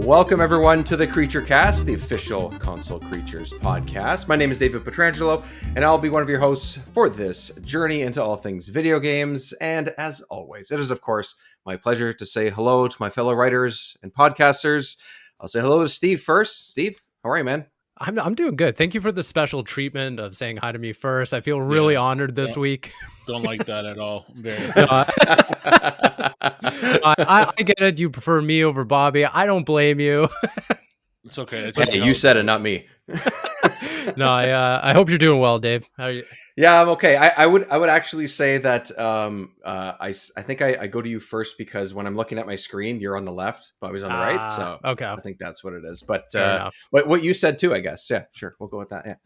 Welcome everyone to the Creature Cast, the official Console Creatures podcast. My name is David Petrangelo, and I'll be one of your hosts for this journey into all things video games. And as always, it is of course my pleasure to say hello to my fellow writers and podcasters. I'll say hello to Steve first. Steve, how are you, man? I'm doing good. Thank you for the special treatment of saying hi to me first. I feel really honored this week. Don't like that at all. I get it. You prefer me over Bobby. I don't blame you. It's okay. Hey, you said it, not me. No, I hope you're doing well, Dave. How are you? Yeah, I'm okay. I would actually say that I think I go to you first because when I'm looking at my screen, you're on the left, Bobby's on the right. So okay, I think that's what it is. But what you said too, I guess. Yeah, sure, we'll go with that. Yeah.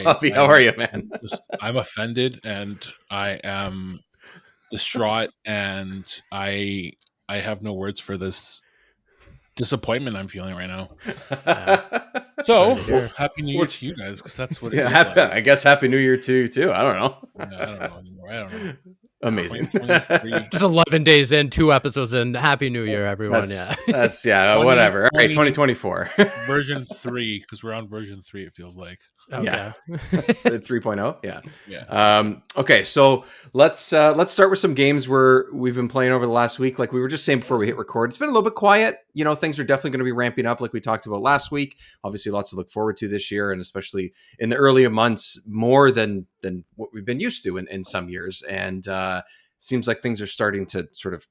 Bobby, how are you, man? I'm offended and I am distraught, and I have no words for this disappointment I'm feeling right now. So happy New Year to you guys, because that's what it feels like. I guess happy New Year to you too. I don't know. I don't know anymore. I don't know. Amazing. Just 11 days in, 2 episodes in. Happy New Year, everyone. That's whatever. All right, 2024. Version 3, because we're on version 3, it feels like. Okay. Yeah. 3.0. Yeah. Okay, so let's start with some games we've been playing over the last week. Like we were just saying before we hit record, it's been a little bit quiet. You know, things are definitely going to be ramping up like we talked about last week. Obviously lots to look forward to this year, and especially in the earlier months, more than what we've been used to in some years. And it seems like things are starting to sort of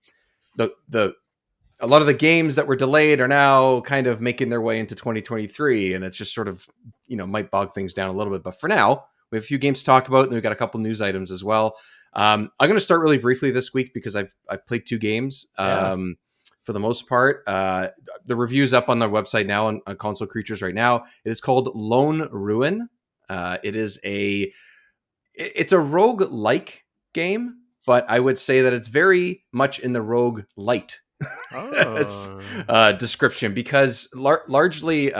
a lot of the games that were delayed are now kind of making their way into 2023, and it's just sort of, might bog things down a little bit. But for now, we have a few games to talk about, and we've got a couple news items as well. I'm going to start really briefly this week because I've played 2 games for the most part. The review's up on their website now on Console Creatures right now. It is called Lone Ruin. It's a rogue-like game, but I would say that it's very much in the rogue light description, because largely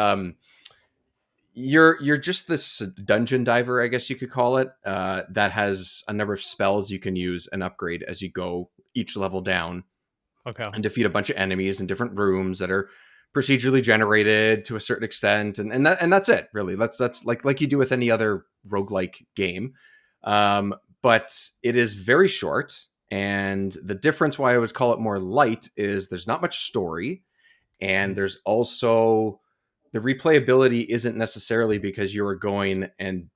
you're just this dungeon diver, I guess you could call it, that has a number of spells you can use and upgrade as you go each level down. Okay. And defeat a bunch of enemies in different rooms that are procedurally generated to a certain extent, and that's it really. That's like you do with any other roguelike game, but it is very short. And the difference why I would call it more light is there's not much story, and there's also the replayability isn't necessarily because you are going and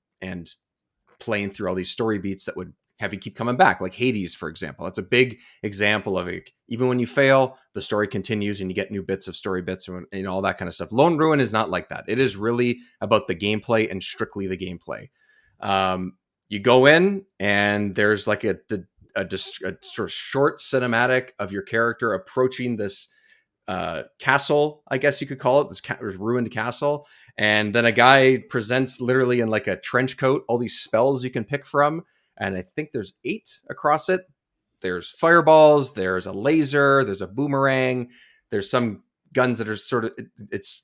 playing through all these story beats that would have you keep coming back, like Hades, for example. That's a big example of it. Even when you fail, the story continues and you get new bits of story bits and all that kind of stuff. Lone Ruin is not like that. It is really about the gameplay and strictly the gameplay. You go in and there's like a sort of short cinematic of your character approaching this castle, I guess you could call it, this ruined castle. And then a guy presents literally in like a trench coat all these spells you can pick from. And I think there's 8 across it. There's fireballs, there's a laser, there's a boomerang, there's some guns that are sort of,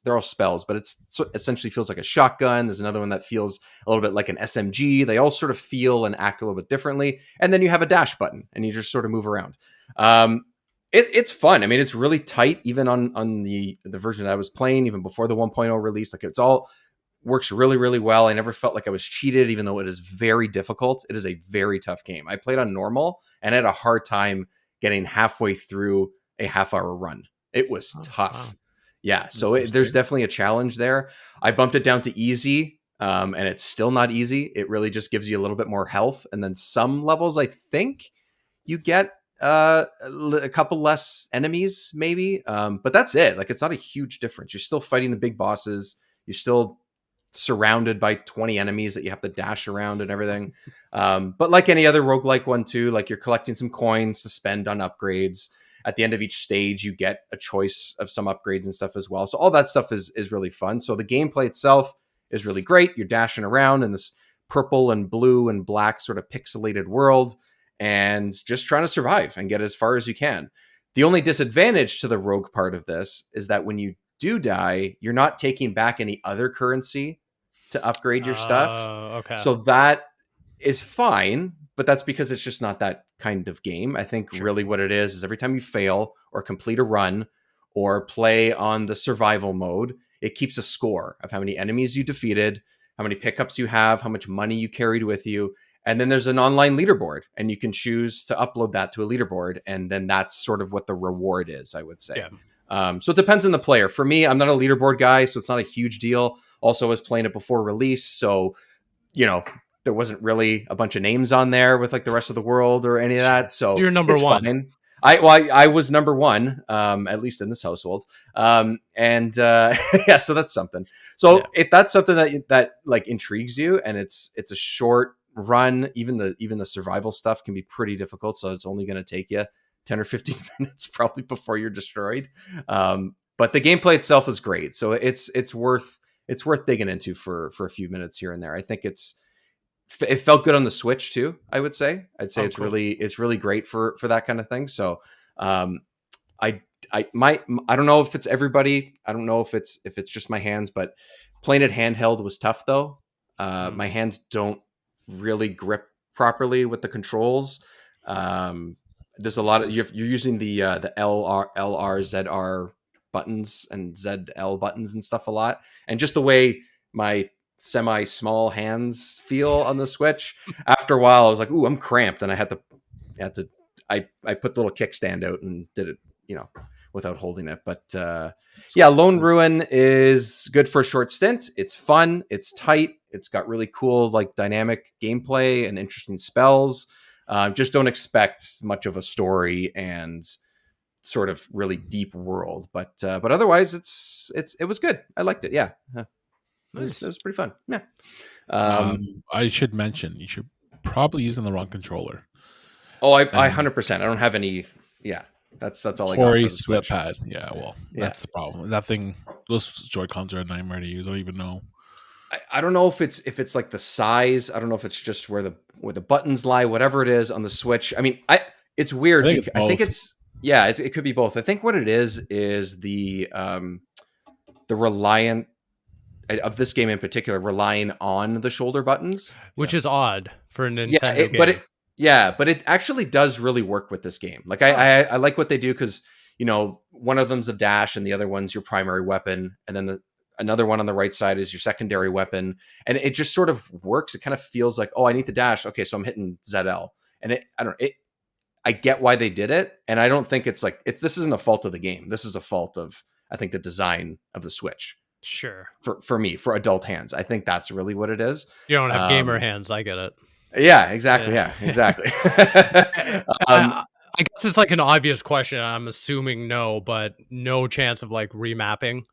they're all spells, but it's essentially feels like a shotgun. There's another one that feels a little bit like an SMG. They all sort of feel and act a little bit differently. And then you have a dash button and you just sort of move around. It's fun. I mean, it's really tight, even on the version that I was playing, even before the 1.0 release. Like, it's all works really, really well. I never felt like I was cheated, even though it is very difficult. It is a very tough game. I played on normal and I had a hard time getting halfway through a half-hour run. It was tough. Wow. Yeah. So there's definitely a challenge there. I bumped it down to easy, and it's still not easy. It really just gives you a little bit more health. And then some levels, I think you get a couple less enemies maybe. But that's it. Like, it's not a huge difference. You're still fighting the big bosses. You're still surrounded by 20 enemies that you have to dash around and everything. But like any other roguelike one too, like you're collecting some coins to spend on upgrades. At the end of each stage, you get a choice of some upgrades and stuff as well. So all that stuff is really fun. So the gameplay itself is really great. You're dashing around in this purple and blue and black sort of pixelated world and just trying to survive and get as far as you can. The only disadvantage to the rogue part of this is that when you do die, you're not taking back any other currency to upgrade your stuff. Okay. So that is fine, but that's because it's just not that kind of game. I think really what it is every time you fail or complete a run or play on the survival mode, it keeps a score of how many enemies you defeated, how many pickups you have, how much money you carried with you. And then there's an online leaderboard, and you can choose to upload that to a leaderboard. And then that's sort of what the reward is, I would say. Yeah. So it depends on the player. For me, I'm not a leaderboard guy, so it's not a huge deal. Also, I was playing it before release, so there wasn't really a bunch of names on there with like the rest of the world or any of that. So you're number it's one. Fine. I was number one, at least in this household. Yeah, so that's something. So if that's something that like intrigues you, and it's a short run, even the survival stuff can be pretty difficult. So it's only going to take you 10 or 15 minutes probably before you're destroyed. But the gameplay itself is great. So it's worth digging into for a few minutes here and there. I think it felt good on the Switch too. I'd say it's cool. really great for that kind of thing. So, I don't know if it's everybody. I don't know if it's just my hands, but playing it handheld was tough though. My hands don't really grip properly with the controls. There's a lot of you're using the LR, ZR buttons and ZL buttons and stuff a lot, and just the way my semi-small hands feel on the Switch. After a while, I was like, "Ooh, I'm cramped," and I had to. I put the little kickstand out and did it, without holding it. But yeah, Lone Ruin is good for a short stint. It's fun. It's tight. It's got really cool, like dynamic gameplay and interesting spells. Just don't expect much of a story and sort of really deep world. But otherwise, it was good. I liked it. Yeah. Nice. It was pretty fun. Yeah. I should mention you should probably use the wrong controller. Oh, I 100%. I don't have any. Yeah, that's all I got for the split Switch. pad. Yeah, well, that's the problem. That thing, those Joy-Cons are a nightmare to use. I don't even know. I don't know if it's like the size. I don't know if it's just where the buttons lie. Whatever it is on the Switch. I mean, it's weird. I think it's it could be both. I think what it is the reliant of this game in particular, relying on the shoulder buttons, which is odd for a Nintendo game. But it actually does really work with this game. Like I like what they do because one of them's a dash and the other one's your primary weapon, and then another one on the right side is your secondary weapon, and it just sort of works. It kind of feels like, oh, I need to dash. Okay, so I'm hitting ZL, and I get why they did it, and I don't think this isn't a fault of the game. This is a fault of, I think, the design of the Switch. Sure. For me, for adult hands, I think that's really what it is. You don't have gamer hands. I get it. Yeah, exactly. Yeah, exactly. I guess it's like an obvious question. I'm assuming no, but no chance of like remapping.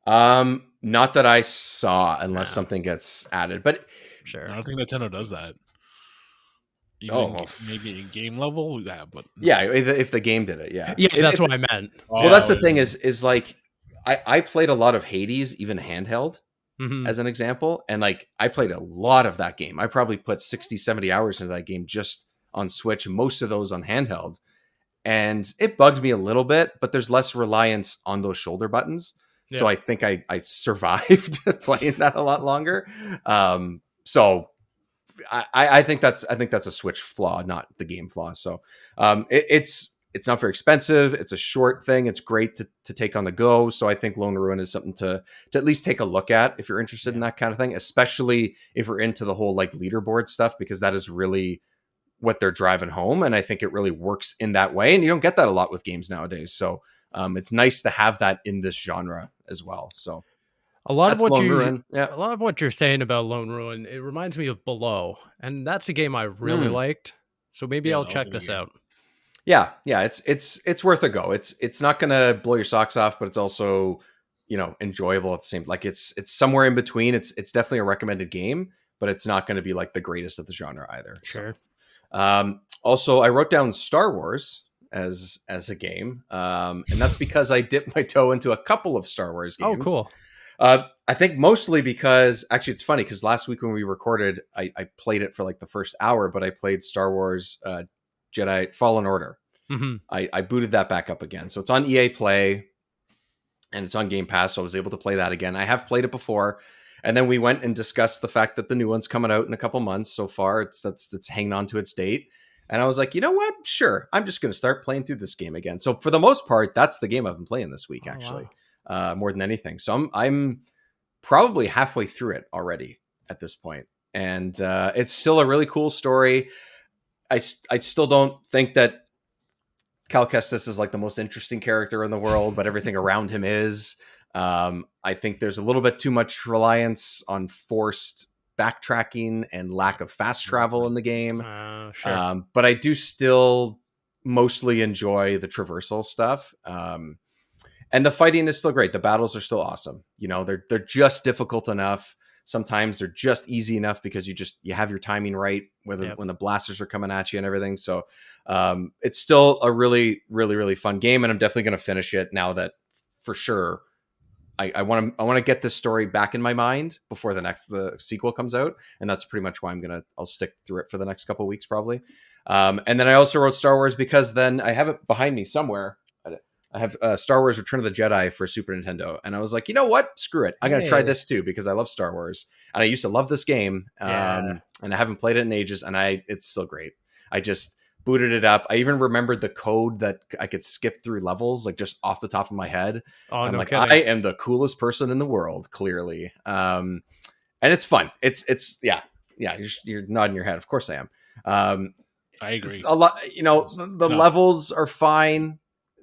Not that I saw, unless something gets added. But sure, I don't think Nintendo does that. Maybe in game level, but yeah, if the game did it, yeah, that's what I meant. Well, that's the thing is like I played a lot of Hades, even handheld, as an example, and like I played a lot of that game. I probably put 60-70 hours into that game just on Switch, most of those on handheld, and it bugged me a little bit. But there's less reliance on those shoulder buttons, so I think I survived playing that a lot longer. So I think that's a Switch flaw, not the game flaw. So it's not very expensive. It's a short thing. It's great to take on the go. So I think Lone Ruin is something to at least take a look at if you're interested in that kind of thing, especially if you're into the whole like leaderboard stuff, because that is really what they're driving home. And I think it really works in that way. And you don't get that a lot with games nowadays. So it's nice to have that in this genre as well. So a lot of what you're saying about Lone Ruin, it reminds me of Below, and that's a game I really liked. So maybe I'll check this out. Yeah, it's worth a go. It's not gonna blow your socks off, but it's also enjoyable at the same. Like it's somewhere in between. It's definitely a recommended game, but it's not going to be like the greatest of the genre either. Sure. So, also, I wrote down Star Wars as a game, and that's because I dipped my toe into a couple of Star Wars games. Oh, cool. I think mostly because actually it's funny because last week when we recorded, I played it for like the first hour, but I played Star Wars Jedi Fallen Order. I booted that back up again. So it's on EA Play and it's on Game Pass. So I was able to play that again. I have played it before. And then we went and discussed the fact that the new one's coming out in a couple months. So far, it's hanging on to its date. And I was like, you know what? Sure. I'm just going to start playing through this game again. So for the most part, that's the game I've been playing this week, actually, more than anything. So I'm probably halfway through it already at this point. And it's still a really cool story. I still don't think that Cal Kestis is like the most interesting character in the world, but everything around him is. I think there's a little bit too much reliance on forced backtracking and lack of fast travel in the game. Sure. But I do still mostly enjoy the traversal stuff. And the fighting is still great. The battles are still awesome. You know, they're just difficult enough. Sometimes they're just easy enough because you have your timing right, when the blasters are coming at you and everything. So it's still a really, really, really fun game, and I'm definitely going to finish it now that for sure I want to get this story back in my mind before the sequel comes out, and that's pretty much why I'll stick through it for the next couple of weeks probably. And then I also wrote Star Wars because then I have it behind me somewhere. I have Star Wars Return of the Jedi for Super Nintendo. And I was like, you know what? Screw it. I'm going to try this too, because I love Star Wars. And I used to love this game. And I haven't played it in ages. And it's still great. I just booted it up. I even remembered the code that I could skip through levels, like just off the top of my head. I'm like, kidding. I am the coolest person in the world, clearly. And it's fun. It's yeah. You're nodding your head. Of course I am. I agree. A lot, the levels are fine.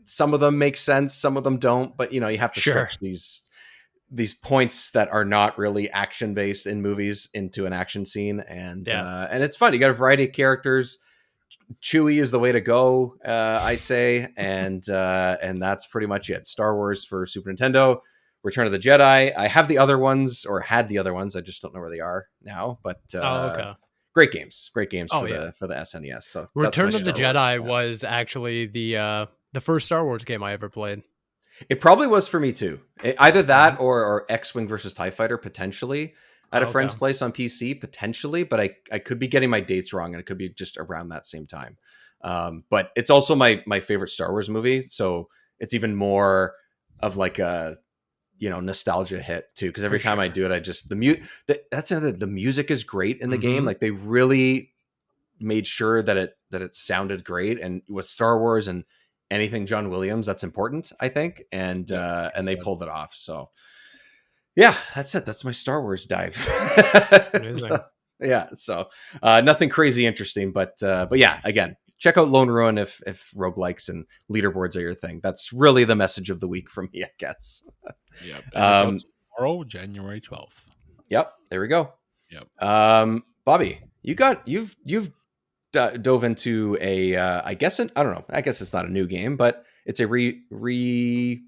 Some of them make sense, some of them don't, but you have to stretch these points that are not really action based in movies into an action scene, and it's fun. You got a variety of characters. Chewie is the way to go, I say, and that's pretty much it. Star Wars for Super Nintendo, Return of the Jedi. I have the other ones, or had the other ones. I just don't know where they are now. But great games for the SNES. So Return of the Jedi was actually the first Star Wars game I ever played. It probably was for me too. Either that or X-Wing versus TIE Fighter, potentially at a friend's place on PC, potentially. But I could be getting my dates wrong, and it could be just around that same time. But it's also my favorite Star Wars movie, so it's even more of like a nostalgia hit too. Because every time I do it, I just the music is great in the game. Like they really made sure that it sounded great, and with Star Wars and anything John Williams, that's important, I think, and they pulled it off. So yeah, that's it. That's my Star Wars dive. Amazing. Yeah, so nothing crazy interesting, but yeah, again, check out Lone Ruin if roguelikes and leaderboards are your thing. That's really the message of the week from me, I guess. Yeah. Tomorrow, January 12th. Yep, there we go. Yep. Bobby, you've dove into a I guess I don't know. I guess it's not a new game, but it's a reissued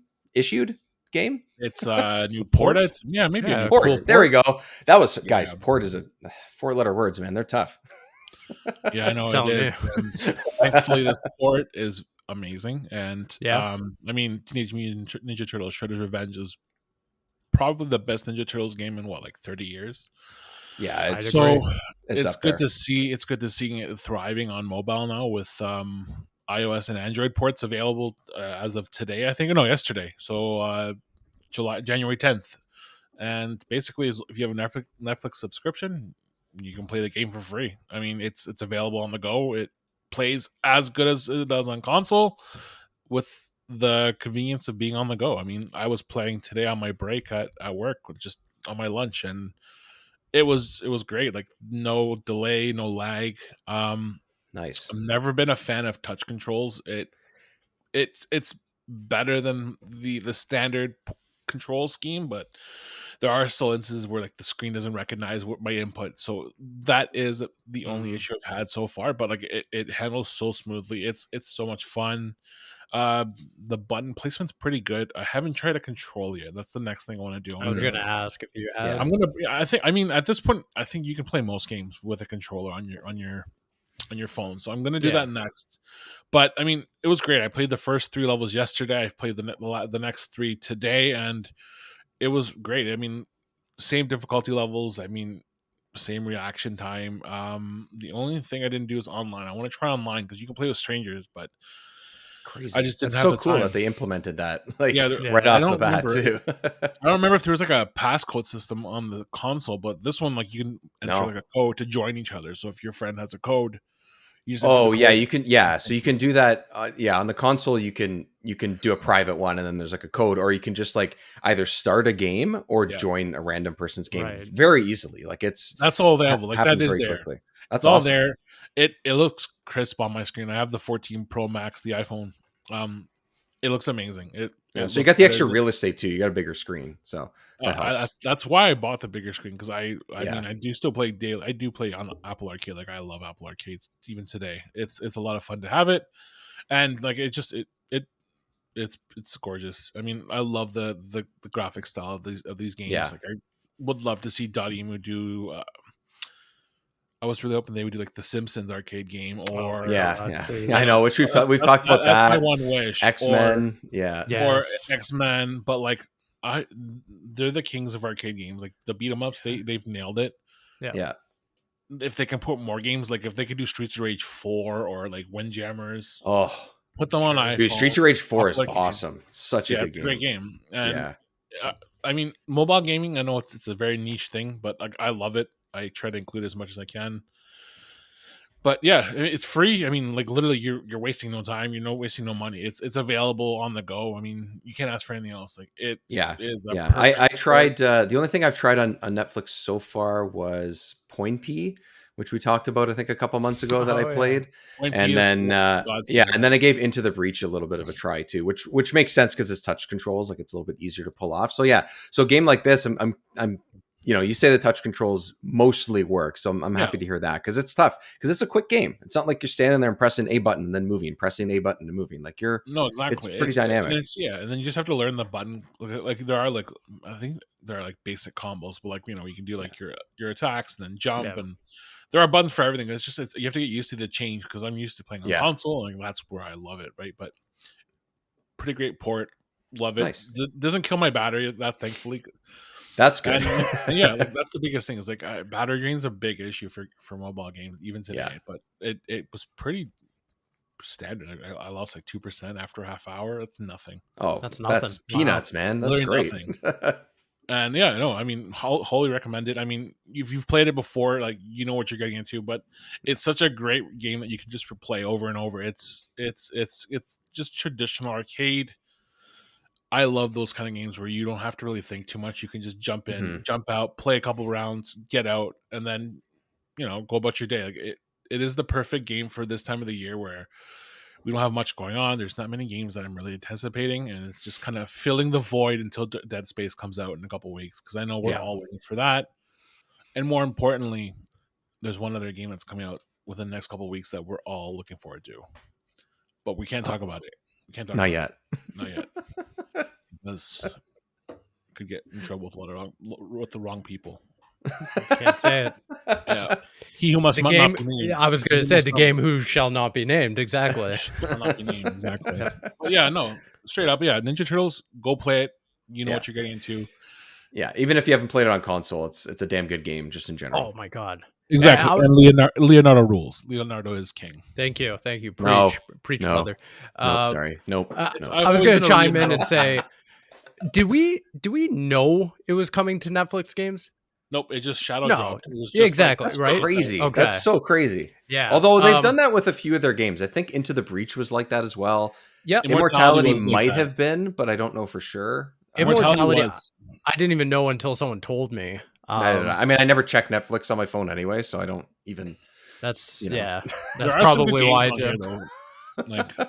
game. It's a new port. Maybe a new port. Cool there we go. That was guys. Port is a 4-letter words, man. They're tough. Yeah, I know it is. Thankfully, this port is amazing, and Teenage Mutant Ninja Turtles: Shredder's Revenge is probably the best Ninja Turtles game in 30 years. Yeah, it's good to see. It's good to see it thriving on mobile now with iOS and Android ports available as of today. I think yesterday. So January 10th, and basically, if you have a Netflix subscription, you can play the game for free. I mean, it's available on the go. It plays as good as it does on console, with the convenience of being on the go. I mean, I was playing today on my break at work, just on my lunch, and it was great. Like no delay, no lag. Nice. I've never been a fan of touch controls. It's better than the standard control scheme, but there are still instances where like the screen doesn't recognize my input. So that is the only issue I've had so far. But like it handles so smoothly. It's so much fun. The button placement's pretty good. I haven't tried a control yet. That's the next thing I want to do. I was gonna ask if you have. At this point, I think you can play most games with a controller on your phone. So I'm gonna do that next. But I mean, it was great. I played the first 3 levels yesterday. I've played the next 3 today, and it was great. I mean, same difficulty levels. I mean, same reaction time. The only thing I didn't do is online. I want to try online because you can play with strangers, but crazy. I just didn't have the so cool time. that they implemented that right off the bat too. I don't remember if there was like a passcode system on the console, but this one, like, you can enter like a code to join each other. So if your friend has a code, Oh yeah, you can. Yeah, so you can do that. Yeah, on the console, you can do a private one, and then there's like a code, or you can just like either start a game or join a random person's game very easily. Like that's all available. Like happens that is very there. quickly. That's all awesome. there. It looks crisp on my screen. I have the 14 Pro Max, the iPhone. It looks amazing. So you got the extra real estate too. You got a bigger screen, so that helps. That's why I bought the bigger screen, because I mean I do still play daily. I do play on Apple Arcade. Like I love Apple Arcades even today. It's a lot of fun to have it, and like it's gorgeous. I mean, I love the graphic style of these games. Yeah. Like I would love to see Dotemu do. I was really hoping they would do like the Simpsons arcade game, or I know, which we've talked about. That's my one wish. X-Men, or X-Men, but like they're the kings of arcade games. Like the beat 'em ups, they've nailed it. Yeah. If they can put more games, like if they could do Streets of Rage 4 or like Windjammers, put them on iPhone. Dude, Streets of Rage 4 is awesome. Such a good game. Great game. And I mean, mobile gaming, I know it's a very niche thing, but like I love it. I try to include as much as I can. But yeah, it's free. I mean, like literally, you're wasting no time. You're wasting no money. It's available on the go. I mean, you can't ask for anything else. Like it is. I tried. The only thing I've tried on Netflix so far was Point P, which we talked about I think a couple months ago that I played, and then and then I gave Into the Breach a little bit of a try too, which makes sense because it's touch controls. Like it's a little bit easier to pull off. So yeah, so a game like this, I'm you say the touch controls mostly work. So I'm happy to hear that, because it's tough, because it's a quick game. It's not like you're standing there and pressing A button and then moving, pressing A button and moving. Like exactly. It's pretty dynamic. And then you just have to learn the button. Like there are I think there are like basic combos, but like, you can do like your attacks and then jump and there are buttons for everything. It's just, you have to get used to the change, because I'm used to playing on console, and that's where I love it. Right. But pretty great port. Love it. Nice. Doesn't kill my battery, that thankfully. That's good. And like, that's the biggest thing, is like battery drain's a big issue for mobile games even today. But it was pretty standard. I lost like 2% after a half hour. That's nothing. Oh, that's nothing. That's peanuts, man. That's great. And I mean, wholly recommend it. I mean, if you've played it before, like you know what you're getting into. But it's such a great game that you can just play over and over. It's just traditional arcade. I love those kind of games where you don't have to really think too much. You can just jump in, jump out, play a couple rounds, get out, and then, go about your day. Like it is the perfect game for this time of the year where we don't have much going on. There's not many games that I'm really anticipating, and it's just kind of filling the void until Dead Space comes out in a couple weeks, because I know we're all waiting for that. And more importantly, there's one other game that's coming out within the next couple weeks that we're all looking forward to, but we can't talk about it. We can't talk. Not yet. Because could get in trouble with the wrong people. Can't say it. Yeah. He who must not be named. I was going to say the game who shall not be named. Exactly. Shall not be named. Exactly. But yeah, no, straight up. Yeah, Ninja Turtles. Go play it. You know what you're getting into. Yeah, even if you haven't played it on console, it's a damn good game just in general. Oh my god. Exactly. And Leonardo rules. Leonardo is king. Thank you. Preach, no. brother. Sorry. Nope. I was going to chime in and say, do we know it was coming to Netflix games? Nope, it just shadow dropped. It was just exactly. That's right. Crazy. Okay. That's so crazy. Yeah. Although they've done that with a few of their games. I think Into the Breach was like that as well. Yeah. Immortality might have been, but I don't know for sure. Immortality I didn't even know until someone told me. I mean, I never check Netflix on my phone anyway, so I don't even. That's that's probably why I do. Like, I'm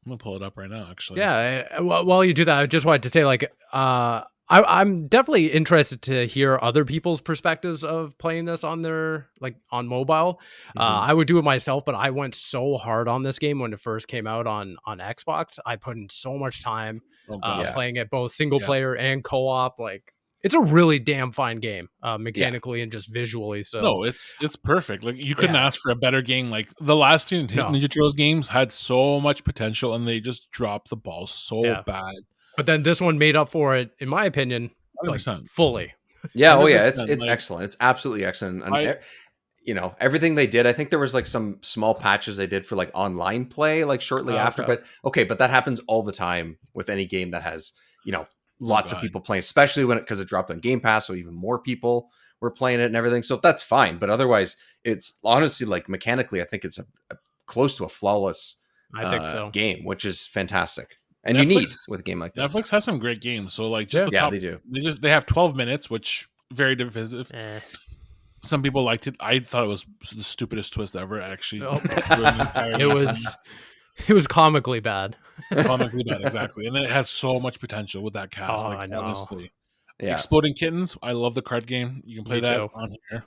gonna pull it up right now. Actually, yeah. While you do that, I just wanted to say, like, I'm definitely interested to hear other people's perspectives of playing this on on mobile. I would do it myself, but I went so hard on this game when it first came out on Xbox. I put in so much time playing it both single player and co-op. Like, it's a really damn fine game, mechanically and just visually. So no, it's perfect. Like, you couldn't ask for a better game. Like, the last two Ninja Turtles games had so much potential, and they just dropped the ball so bad. But then this one made up for it, in my opinion, like, fully. Yeah, it's excellent. It's absolutely excellent. And everything they did, I think there was like some small patches they did for like online play, like shortly after. But that happens all the time with any game that has, lots of people playing, especially because it dropped on Game Pass, so even more people were playing it and everything. So that's fine. But otherwise, it's honestly like mechanically, I think it's a close to a flawless I think so. game, which is fantastic. And Netflix, you need with a game like this. Netflix has some great games. So like just the top, they do. They have 12 minutes, which very divisive. Some people liked it. I thought it was the stupidest twist ever. Actually, it was comically bad. Comically bad, exactly. And then it has so much potential with that cast. I know. Honestly, yeah. Exploding Kittens. I love the card game. You can play that on here.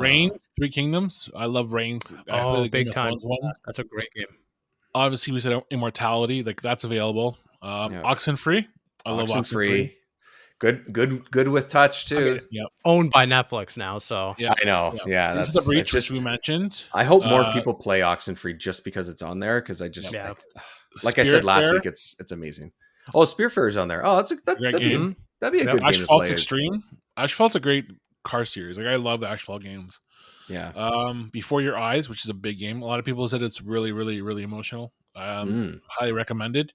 Reigns, Three Kingdoms. I love Reigns. Big time. That's a great game. Obviously, we said Immortality. Like that's available. Oxenfree. I love Oxenfree. Good with touch too. Owned by Netflix now, so I know. Yeah, that's the Breach, which we mentioned. I hope more people play Oxenfree just because it's on there. Because I just like I said last week, it's amazing. Oh, Spearfair is on there. Oh, that'd be a good game to play. Extreme. Asphalt's a great car series. Like I love the Asphalt games. Yeah. Before Your Eyes, which is a big game. A lot of people said it's really, really, really emotional. Highly recommended.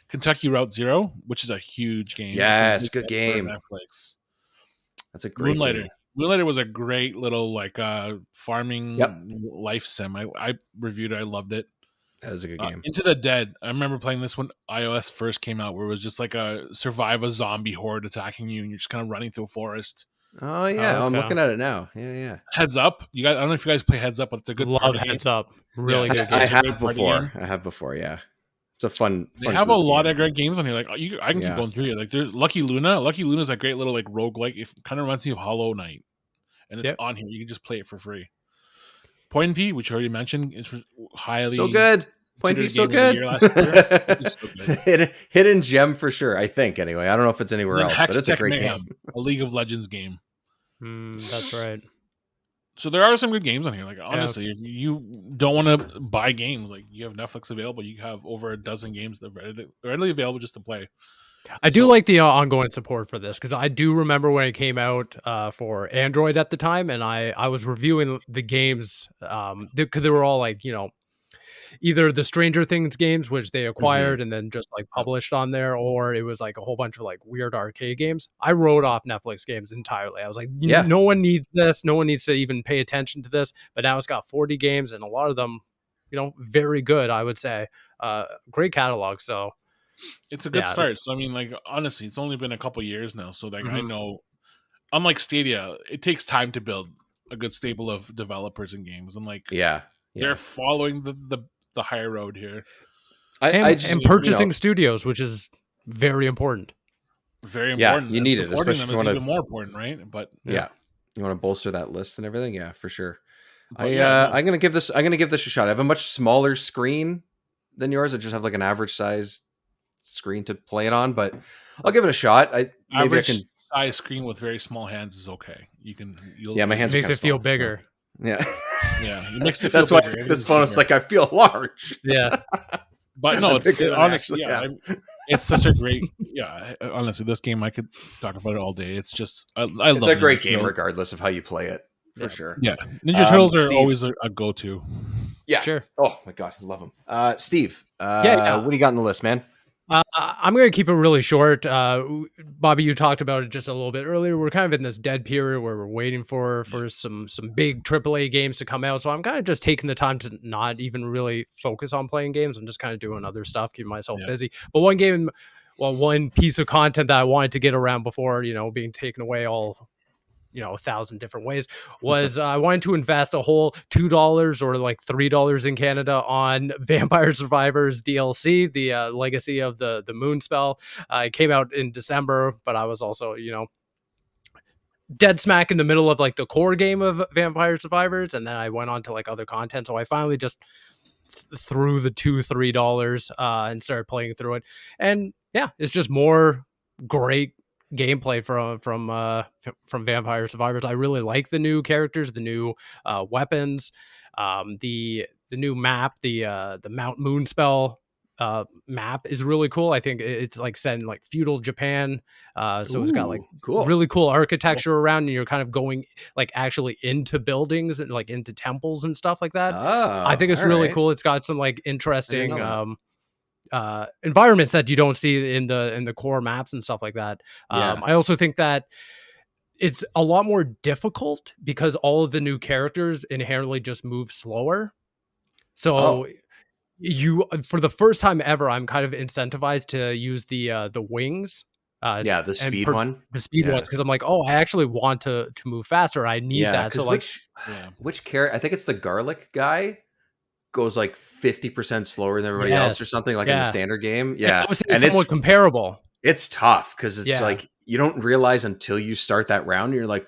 Kentucky Route Zero, which is a huge game. Yes, good game. Netflix. That's a great game. Moonlighter was a great little farming life sim. I reviewed it. I loved it. That was a good game. Into the Dead. I remember playing this when iOS first came out, where it was just like survive a zombie horde attacking you, and you're just kind of running through a forest. Oh yeah, okay. I'm looking at it now. Yeah. Heads Up. You guys, I don't know if you guys play Heads Up, but it's a good love Heads Up. Really good. I have before. Yeah. It's a fun. They have a lot of great games on here. Like I can keep going through here. Like there's Lucky Luna. Lucky Luna is a great little roguelike. It kind of reminds me of Hollow Knight, and it's on here. You can just play it for free. Point P, which I already mentioned, is highly so good. Point P, so good. Hidden gem for sure. I think anyway. I don't know if it's anywhere else, but it's a great game. A League of Legends game. That's right. So there are some good games on here. Like honestly, if you don't want to buy games, like you have Netflix available, you have over a dozen games that are readily available just to play. I do like the ongoing support for this because I do remember when it came out for Android at the time, and I was reviewing the games because they were all either the Stranger Things games, which they acquired and then just published on there, or it was a whole bunch of weird arcade games. I wrote off Netflix games entirely. I was like, no one needs this. No one needs to even pay attention to this. But now it's got 40 games and a lot of them, very good, I would say. Great catalog. So it's a good start. So, I mean, honestly, it's only been a couple years now. So I know, unlike Stadia, it takes time to build a good stable of developers and games. And they're following the higher road here. And purchasing studios, which is very important. Very important. Yeah, you need it, especially if you want to. Even more important, right? But you want to bolster that list and everything. Yeah, for sure. I'm gonna give this a shot. I have a much smaller screen than yours. I just have an average size screen to play it on, but I'll give it a shot. Average size screen with very small hands is okay. My hands makes it feel bigger. Yeah. Yeah, it makes it feel that's bigger. Why this phone is I feel large. Yeah. But no, it's honestly, it's such a great, honestly, this game, I could talk about it all day. It's just, I love it. It's a great game regardless of how you play it, for sure. Yeah. Ninja Turtles are always a go-to. Yeah. Sure. Oh my God, I love them. Steve, what do you got on the list, man? I'm going to keep it really short. Bobby, you talked about it just a little bit earlier. We're kind of in this dead period where we're waiting for some big AAA games to come out. So I'm kind of just taking the time to not even really focus on playing games. I'm just kind of doing other stuff, keeping myself busy. But one piece of content that I wanted to get around before, being taken away all 1,000 different ways was I wanted to invest a whole $2 or $3 in Canada on Vampire Survivors DLC, the legacy of the Moonspell. It came out in December, but I was also, dead smack in the middle of the core game of Vampire Survivors. And then I went on to other content. So I finally just threw the $2-3 and started playing through it. And it's just more great gameplay from Vampire Survivors. I really like the new characters, the new weapons, the new map, the Mount Moonspell map is really cool. I think it's set in feudal Japan, so it's got really cool architecture around, and you're kind of going actually into buildings and into temples and stuff like that. I think it's really cool. It's got some interesting environments that you don't see in the core maps and stuff like that. I also think that it's a lot more difficult because all of the new characters inherently just move slower. So you, for the first time ever, I'm kind of incentivized to use the wings. The speed one, the speed ones, because I'm like, oh, I actually want to move faster. I need that. So like, which character? I think it's the garlic guy goes like 50% slower than everybody else or something, like in the standard game. Yeah, and somewhat comparable. It's tough because it's like you don't realize until you start that round. You're like,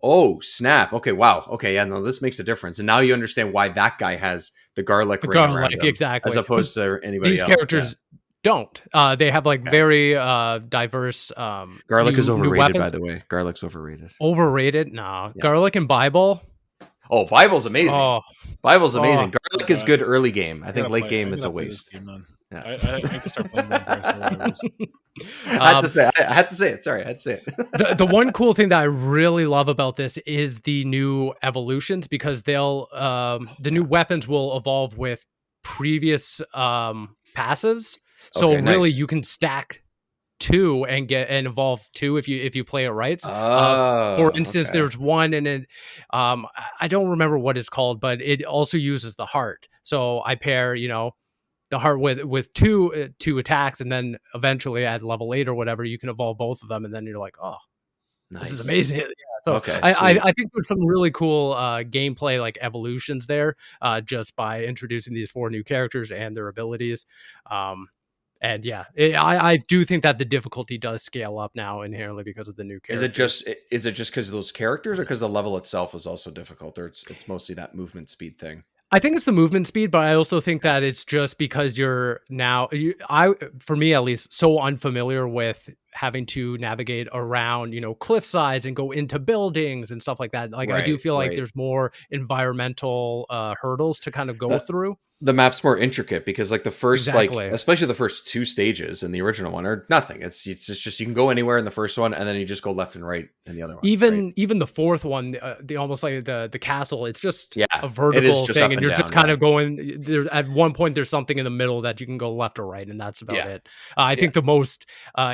oh snap! Okay, wow. Okay, yeah, no, this makes a difference, and now you understand why that guy has the garlic around him, exactly, as opposed to anybody These else. These characters don't. They have like very diverse. Garlic is overrated, by the way. Garlic's overrated. Overrated? No, garlic and Bible. Oh, Bible's amazing. Bible's amazing. Garlic is good early game. I think late game it's a waste. I can start playing Vampire Survivors. I had to say it. Sorry, I had to say it. The one cool thing that I really love about this is the new evolutions, because they'll the new weapons will evolve with previous passives. So really, you can stack 2 and evolve 2 if you play it right. For instance, there's one, and it I don't remember what it's called, but it also uses the heart. So I pair, the heart with two attacks, and then eventually at level 8 or whatever, you can evolve both of them, and then you're like, oh, nice. This is amazing. So I think there's some really cool gameplay like evolutions there, just by introducing these 4 new characters and their abilities. And I do think that the difficulty does scale up now inherently because of the new characters. Is it just because of those characters, or because the level itself is also difficult, or it's mostly that movement speed thing? I think it's the movement speed, but I also think that it's just because you're now, for me at least, so unfamiliar with having to navigate around, cliff sides and go into buildings and stuff like that. Like, I do feel like there's more environmental hurdles to kind of go through. The map's more intricate because like the first, especially the first 2 stages in the original one are nothing. It's just, you can go anywhere in the first one, and then you just go left and right in the other one. Even the 4th one, the almost like the castle, it's just a vertical thing, and you're just kind of going there. At one point, there's something in the middle that you can go left or right, and that's about it. I think the most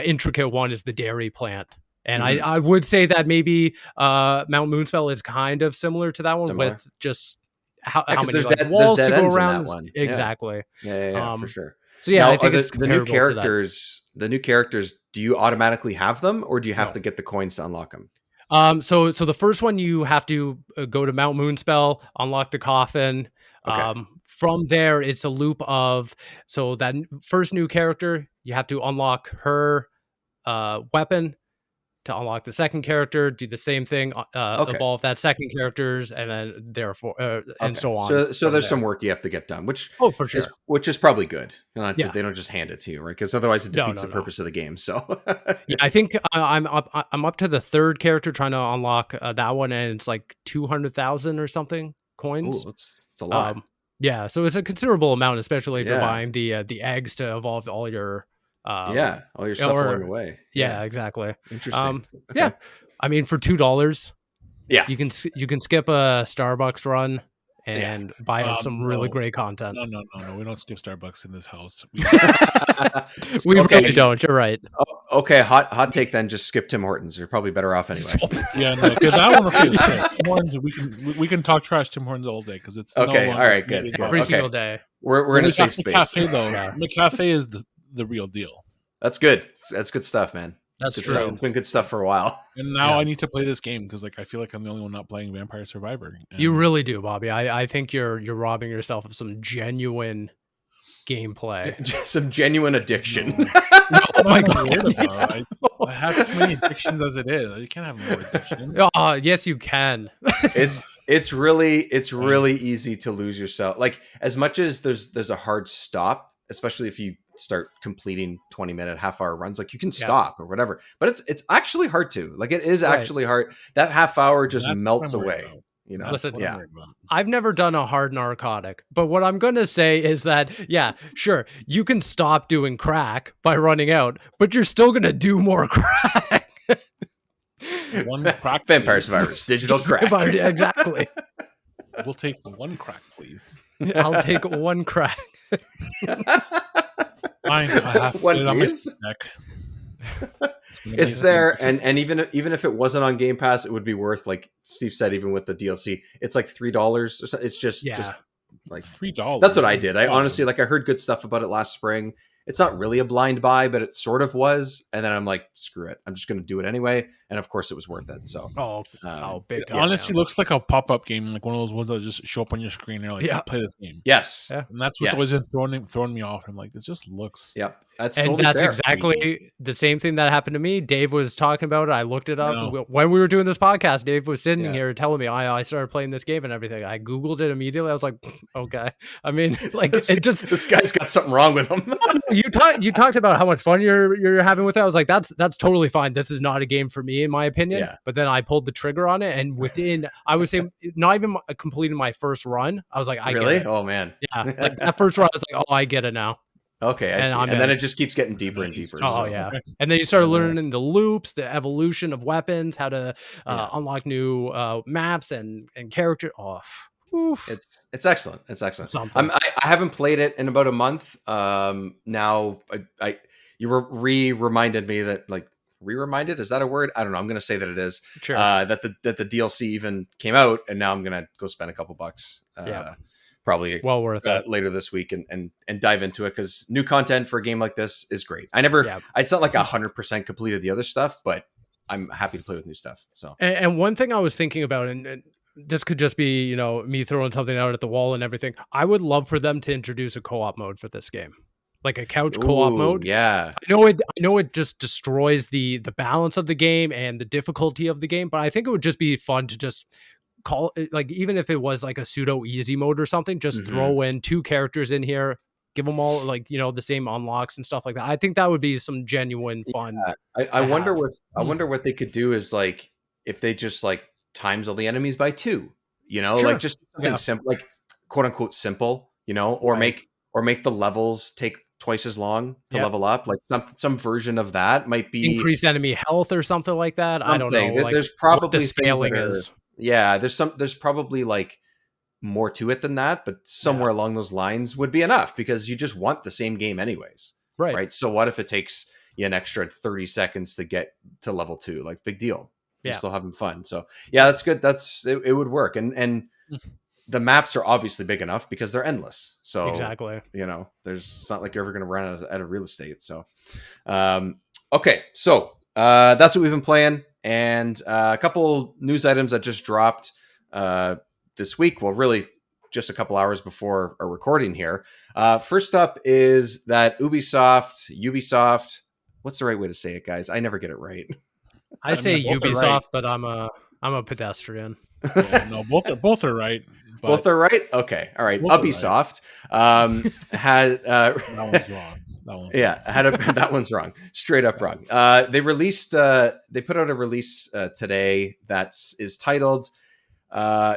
intricate one is the dairy plant. And I would say that maybe Mount Moonspell is kind of similar to that one, with just how many walls to go around. Exactly. Yeah, for sure. So I think it's the new characters. The new characters, do you automatically have them, or do you have to get the coins to unlock them? So the first one, you have to go to Mount Moonspell, unlock the coffin. From there, it's a loop of, so that first new character, you have to unlock her weapon. To unlock the second character, do the same thing, evolve that second character's, and then therefore, and so on. So there's some work you have to get done, which for sure, which is probably good. They don't just hand it to you, right? Because otherwise it defeats the purpose of the game. So I think I'm up to the 3rd character trying to unlock that one, and it's like 200,000 or something coins. Ooh, it's a lot. So it's a considerable amount, especially if you're buying the eggs to evolve all your. All your stuff along the way. Yeah, exactly. Interesting. I mean, for $2, you can skip a Starbucks run and buy some really great content. No, we don't skip Starbucks in this house. We really don't. You're right. Okay, hot take then. Just skip Tim Hortons. You're probably better off anyway. Because I want to Tim Hortons. We can talk trash Tim Hortons all day because it's okay. All right, good. Every single day. We're in a safe space. McCafe though. McCafe is the real deal. That's good. That's good stuff, man. That's true. Stuff. It's been good stuff for a while. And now I need to play this game because I feel like I'm the only one not playing Vampire Survivor. You really do, Bobby. I think you're robbing yourself of some genuine gameplay. Some genuine addiction. No, oh my God. I have too many addictions as it is. You can't have more addiction. Yes, you can. It's really easy to lose yourself. Like, as much as there's a hard stop, especially if you start completing 20-minute, half-hour runs, like you can stop or whatever. But it's actually hard to. Like, it is actually hard. That half hour just melts away. Listen, I've never done a hard narcotic, but what I'm going to say is that, sure, you can stop doing crack by running out, but you're still going to do more crack. One crack. Vampire Survivors, digital crack. Exactly. We'll take one crack, please. I'll take one crack. Fine, I have to put One it on my Piece. Steam Deck. It's there, and even if it wasn't on Game Pass, it would be worth, like Steve said, even with the DLC, it's like $3 or so. It's just like $3. That's what I did. I Wow. honestly, like, I heard good stuff about it last spring. It's not really a blind buy, but it sort of was. And then I'm like, screw it, I'm just going to do it anyway. And of course, it was worth it. So, big It time. honestly looks like a pop-up game, like one of those ones that just show up on your screen. And you're like, Yeah. play this game. yes, Yeah. And that's what's always been throwing me off. I'm like, this just looks. yep, that's And totally that's fair. exactly the same thing that happened to me. Dave was talking about it. I looked it up No. when we were doing this podcast. Dave was sitting Yeah. here telling me I started playing this game and everything. I Googled it immediately. I was like, okay. I mean, like this, it just this guy's got something wrong with him. you talked about how much fun you're having with it. I was like, that's totally fine. This is not a game for me, in my opinion. Yeah. But then I pulled the trigger on it, and within, I would say, not even completing my first run, I was like, I really? get it. Oh man. Yeah, like that first run, I was like, oh, I get it now. Okay, I see. I'm And then in. it just keeps getting deeper and deeper. Oh So- yeah, and then you start learning the loops, the evolution of weapons, how to unlock new maps and character. Oh, oof. It's excellent. It's excellent. Something. I haven't played it in about a month. Now I you reminded me that, like, reminded, is that a word? I don't know. I'm gonna say that it is. Sure. That the DLC even came out, and now I'm gonna go spend a couple bucks. Probably well worth it. later this week and dive into it, because new content for a game like this is great. It's not like 100% completed the other stuff, but I'm happy to play with new stuff. So And one thing I was thinking about, and this could just be, me throwing something out at the wall and everything. I would love for them to introduce a co-op mode for this game, like a couch co-op mode. Yeah, I know it just destroys the balance of the game and the difficulty of the game, but I think it would just be fun to just call it, like, even if it was like a pseudo easy mode or something, just throw in 2 characters in here, give them all, like, the same unlocks and stuff like that. I think that would be some genuine fun. Yeah. I wonder what they could do is, like, if they just, like, times all the enemies by 2, Sure. like just something simple, like quote unquote simple, or Right. make the levels take twice as long to level up. Like some version of that might be Increase enemy health or something like that. I don't know. Like, There's what probably the things scaling that are, is. yeah, there's probably, like, more to it than that, but somewhere along those lines would be enough, because you just want the same game anyways. Right. So what if it takes you an extra 30 seconds to get to level 2? Like, big deal. You're still having fun. So yeah, that's good. It would work. And the maps are obviously big enough because they're endless. So Exactly. it's not like you're ever going to run out of real estate. So, okay. So, that's what we've been playing. And a couple news items that just dropped this week. Well, really just a couple hours before our recording here. First up is that Ubisoft, what's the right way to say it, guys? I never get it right. I say both are Ubisoft, right. but I'm a pedestrian. Yeah, no, both are right. But Both are right. Okay, all right. Both are Ubisoft had that one's wrong. that one's wrong. Straight up wrong. They put out a release today that is titled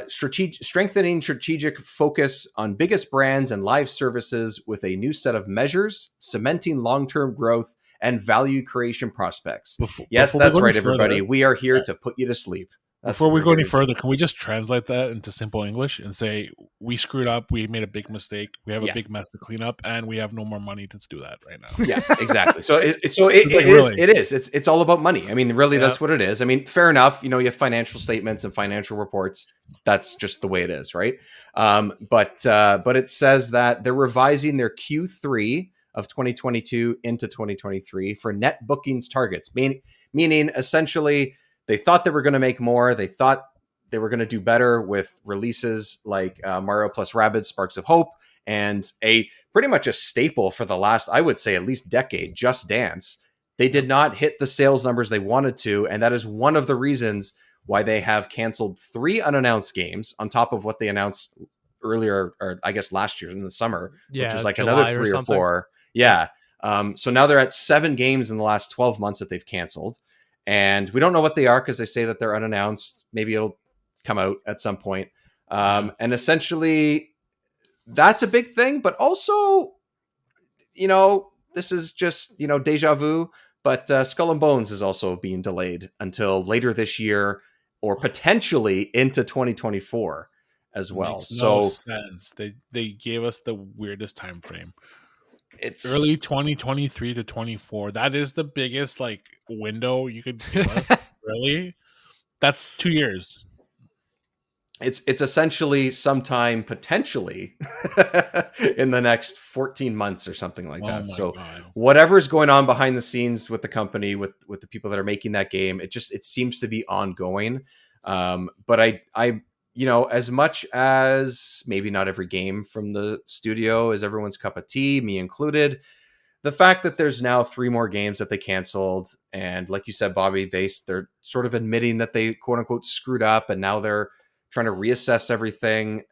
Strengthening Strategic Focus on Biggest Brands and Live Services with a New Set of Measures, Cementing Long-Term Growth and Value Creation Prospects. Yes, that's right, everybody. We are here to put you to sleep. Before we go any further, can we just translate that into simple English and say, we screwed up, we made a big mistake, we have a big mess to clean up, and we have no more money to do that right now? Yeah, exactly. So it's all about money. I mean, really, that's what it is. I mean, fair enough. You have financial statements and financial reports. That's just the way it is, right? But it says that they're revising their Q3 of 2022 into 2023 for net bookings targets, meaning essentially, they thought they were going to make more. They thought they were going to do better with releases like Mario plus Rabbids Sparks of Hope, and pretty much a staple for the last, I would say, at least decade, Just Dance. They did not hit the sales numbers they wanted to, and that is one of the reasons why they have canceled 3 unannounced games on top of what they announced earlier, or I guess last year in the summer, which is like July another 3 or 4. Yeah. So now they're at 7 games in the last 12 months that they've canceled. And we don't know what they are because they say that they're unannounced. Maybe it'll come out at some point. And essentially, that's a big thing. But also, this is just, deja vu. But Skull and Bones is also being delayed until later this year, or potentially into 2024 as well. Makes no sense. They gave us the weirdest time frame. Early It's 2023 to 24. That is the biggest like window you could give us. Really? That's 2 years. it's essentially sometime potentially in the next 14 months or something like Oh that. my So god. whatever's going on behind the scenes with the company, with the people that are making that game, it seems to be ongoing. But I as much as maybe not every game from the studio is everyone's cup of tea, me included, the fact that there's now 3 more games that they canceled, and like you said, Bobby, they're sort of admitting that they quote unquote screwed up, and now they're trying to reassess everything.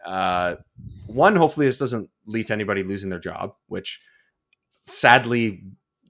One, hopefully this doesn't lead to anybody losing their job, which sadly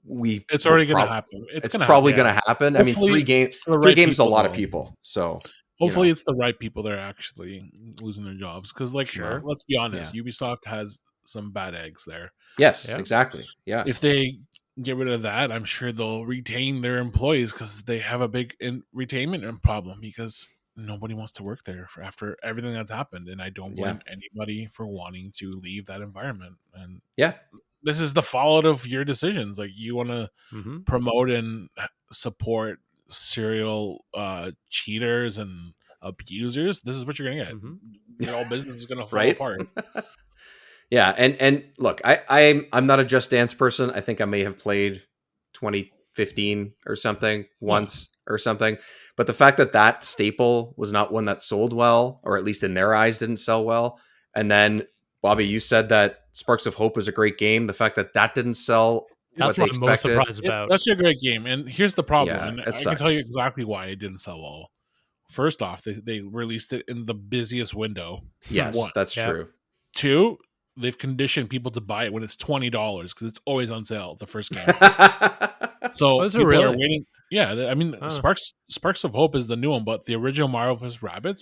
we It's will already gonna probably happen. It's it's gonna happen. probably Yeah. going to happen. I mean, Hopefully it's the three right games is a people lot of though. people, so Hopefully it's the right people that are actually losing their jobs. Because like Sure. let's be yeah, honest, Ubisoft has some bad eggs there. yes, Yeah. exactly, yeah, If they get rid of that, I'm sure they'll retain their employees because they have a big retainment problem because nobody wants to work there for after everything that's happened. And I don't yeah, blame anybody for wanting to leave that environment. And yeah. this is the fallout of your decisions. Like you want to Mm-hmm. promote and support serial cheaters and abusers. This is what you're gonna get. Mm-hmm. Your whole business is gonna fall Right. apart. Yeah, and look, I'm not a Just Dance person. I think I may have played 2015 or something Yeah. once or something, but the fact that that staple was not one that sold well, or at least in their eyes didn't sell well, and then Bobby, you said that Sparks of Hope was a great game. The fact that that didn't sell what That's they what I'm most expected, surprised about. That's a great game. And here's the problem, yeah, and it I can tell you sucks. exactly why it didn't sell well. First off, they released it in the busiest window. Yes, One. that's Yeah. true. Two, they've conditioned people to buy it when it's $20 because it's always on sale, the first game. So Was it people are really? waiting. Yeah, I mean, Huh. Sparks of Hope is the new one, but the original Mario vs. Rabbids,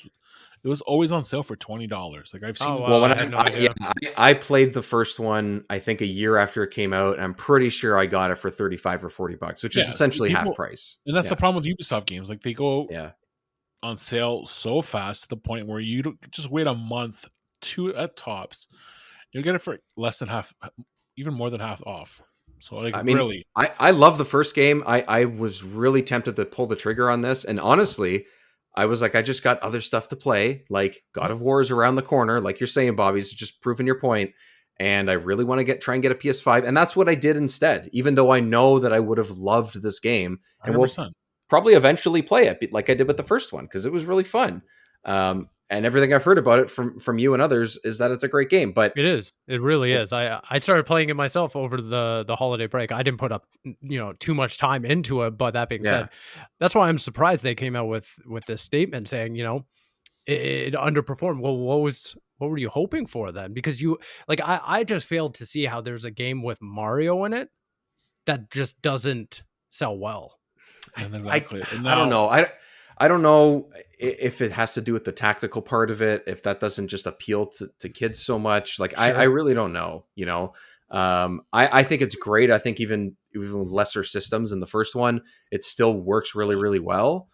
it was always on sale for $20. Like I've seen Oh it wow, Well, when I so had many no times. idea. I played the first one, I think a year after it came out, and I'm pretty sure I got it for 35 or $40, which is Yeah, so essentially half people, price. and that's Yeah, the problem with Ubisoft games. Like they go yeah. on sale so fast to the point where you don't just wait a month, two at tops, you'll get it for less than half, even more than half off. So like I mean, really, I love the first game. I was really tempted to pull the trigger on this, and honestly, I was like, I just got other stuff to play. Like God Yep. of War is around the corner, like you're saying, Bobby's just proving your point. And I really want to try and get a PS5, and that's what I did instead. Even though I know that I would have loved this game, and will 100%. probably eventually play it like I did with the first one because it was really fun. And everything I've heard about it from you and others is that it's a great game. But It is. It really it's is. I started playing it myself over the holiday break. I didn't put up too much time into it, but that being yeah, said, that's why I'm surprised they came out with this statement saying, it underperformed. Well, what were you hoping for then? Because I just failed to see how there's a game with Mario in it that just doesn't sell well. And I exactly. And I don't now know. I don't know if it has to do with the tactical part of it, if that doesn't just appeal to kids so much. Like I Sure. really don't know, I think it's great. I think even with lesser systems than the first one, it still works really, really well.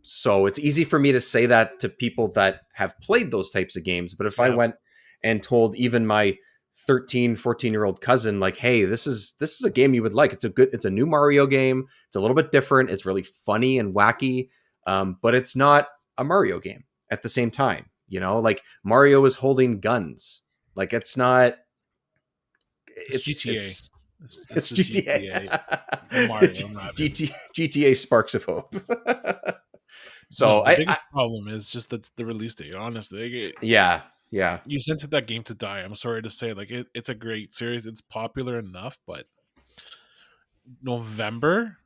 So it's easy for me to say that to people that have played those types of games. But if I Yeah. went and told even my 13, 14-year-old cousin, like, hey, this is a game you would like. It's a new Mario game. It's a little bit different. It's really funny and wacky. But it's not a Mario game at the same time. Like Mario is holding guns. Like it's not it's GTA. it's It's the GTA. GTA Mario and Rabbids. GTA Sparks of Hope. No, So the biggest problem is just the release date. Honestly, yeah, yeah. you sent that game to die. I'm sorry to say, like it's a great series. It's popular enough, but November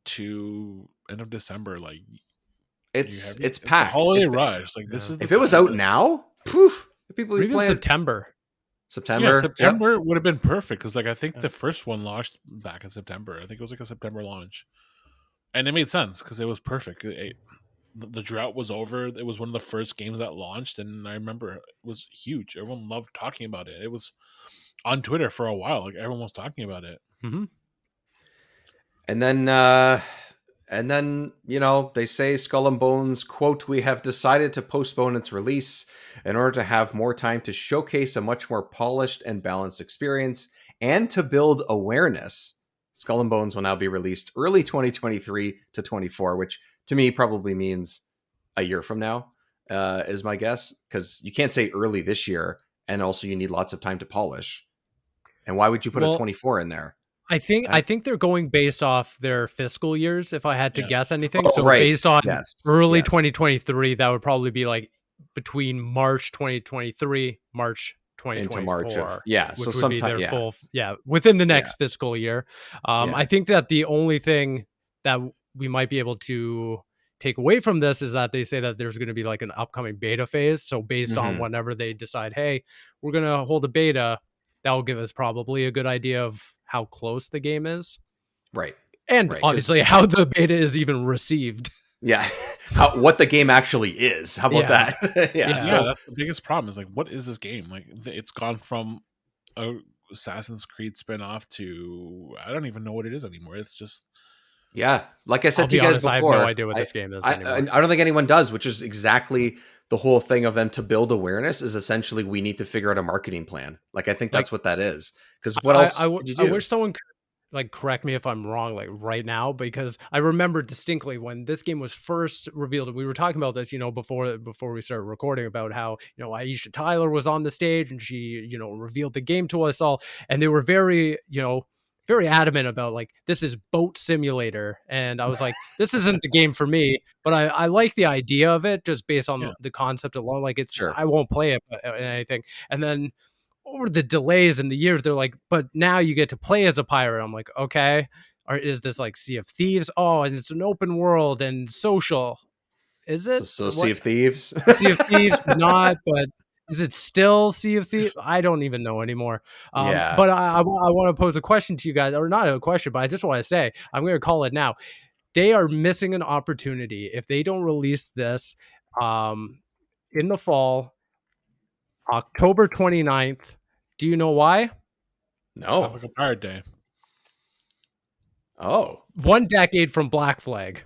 to end of December, like It's it's a packed. holiday rush. Like this Yeah. is the If it was time out now, poof, people Or be even playing September. yeah, September. Yep. September would have been perfect because like I think Yeah. the first one launched back in September. I think it was like a September launch, and it made sense because it was perfect. The drought was over. It was one of the first games that launched, and I remember it was huge. Everyone loved talking about it. It was on Twitter for a while. Like everyone was talking about it. Mm-hmm. And then they say Skull and Bones, quote, we have decided to postpone its release in order to have more time to showcase a much more polished and balanced experience and to build awareness, Skull and Bones will now be released early 2023 to 24, which to me probably means a year from now, is my guess, because you can't say early this year, and also you need lots of time to polish. And why would you put a 24 in there? I think they're going based off their fiscal years, if I had to guess anything. Oh, so right. Based on Yes. early 2023, that would probably be like between March 2023, March 2024, into March which so would be their sometime, full within the next fiscal year. I think that the only thing that we might be able to take away from this is that they say that there's going to be like an upcoming beta phase. So based on whenever they decide, hey, we're going to hold a beta, that will give us probably a good idea of how close the game is. Right. And obviously how the beta is even received. Yeah. What the game actually is. How about that? So that's the biggest problem is like, what is this game? Like, it's gone from a Assassin's Creed spinoff to, I don't even know what it is anymore. It's just, like I said to you guys before, I have no idea what this game is anymore. I don't think anyone does, which is exactly the whole thing of them to build awareness is essentially we need to figure out a marketing plan. Like, I think that's what that is. Because what else did you do? I wish someone could like correct me if I'm wrong, like right now, because I remember distinctly when this game was first revealed. We were talking about this, before we started recording, about how Aisha Tyler was on the stage and she revealed the game to us all, and they were very very adamant about like, this is Boat Simulator, and I was like, this isn't the game for me, but I like the idea of it just based on the concept alone. Like, it's I won't play it or anything, and then over the delays and the years, they're like, but now you get to play as a pirate. I'm like, okay, or is this like Sea of Thieves? Oh, and it's an open world and social. Is it? So Sea of Thieves? Sea of Thieves, not, but is it still Sea of Thieves? I don't even know anymore. But I want to pose a question to you guys, or not a question, but I just want to say, I'm going to call it now. They are missing an opportunity if they don't release this in the fall, October 29th. Do you know why? No. Like a Pirate Day. Oh. 1 decade from Black Flag.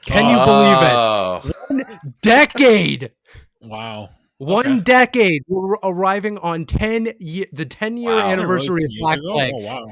Can you believe it? 1 decade. Wow. One decade. We're arriving on the 10-year anniversary of Black Flag. Oh, wow.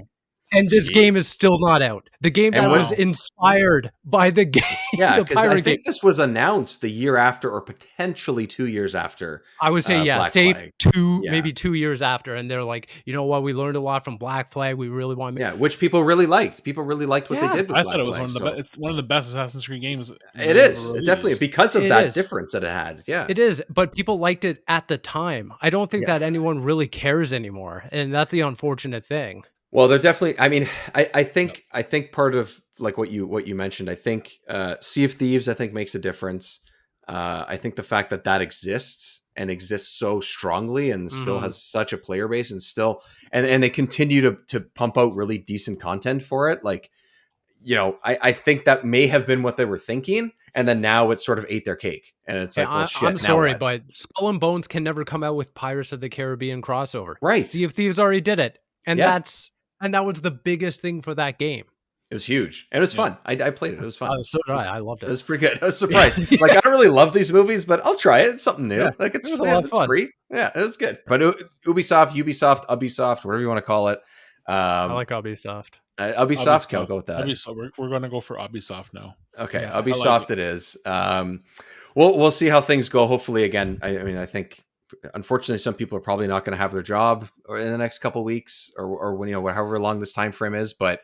And this game is still not out. The game that was inspired by the game. Yeah, because I think this was announced the year after, or potentially 2 years after. I would say, maybe 2 years after. And they're like, you know what? We learned a lot from Black Flag. We really want to which people really liked. People really liked what they did with Black Flag. I thought it was it's one of the best Assassin's Creed games. It is. Definitely. Because of that difference that it had. Yeah. It is. But people liked it at the time. I don't think that anyone really cares anymore. And that's the unfortunate thing. Well, they're definitely. I mean, I think part of like what you mentioned. I think Sea of Thieves, I think, makes a difference. I think the fact that exists and exists so strongly and still has such a player base and still and they continue to pump out really decent content for it. Like, I think that may have been what they were thinking, and then now it sort of ate their cake, and it's like, well, shit. I'm sorry, but Skull and Bones can never come out with Pirates of the Caribbean crossover. Right? Sea of Thieves already did it, and that was the biggest thing for that game. It was huge. And it was fun. I played it. It was fun. So did I. I loved it. It was pretty good. I was surprised. Like, I don't really love these movies, but I'll try it. It's something new. Yeah. Like, it's It was a lot of fun. free. Yeah, it was good. But Ubisoft, whatever you want to call it. I like Ubisoft. Ubisoft, I'll go with that. We're going to go for Ubisoft now. Okay, yeah, Ubisoft like it is. We'll see how things go. Hopefully, again, I mean, I think, unfortunately, some people are probably not going to have their job or in the next couple of weeks or when, however long this time frame is. But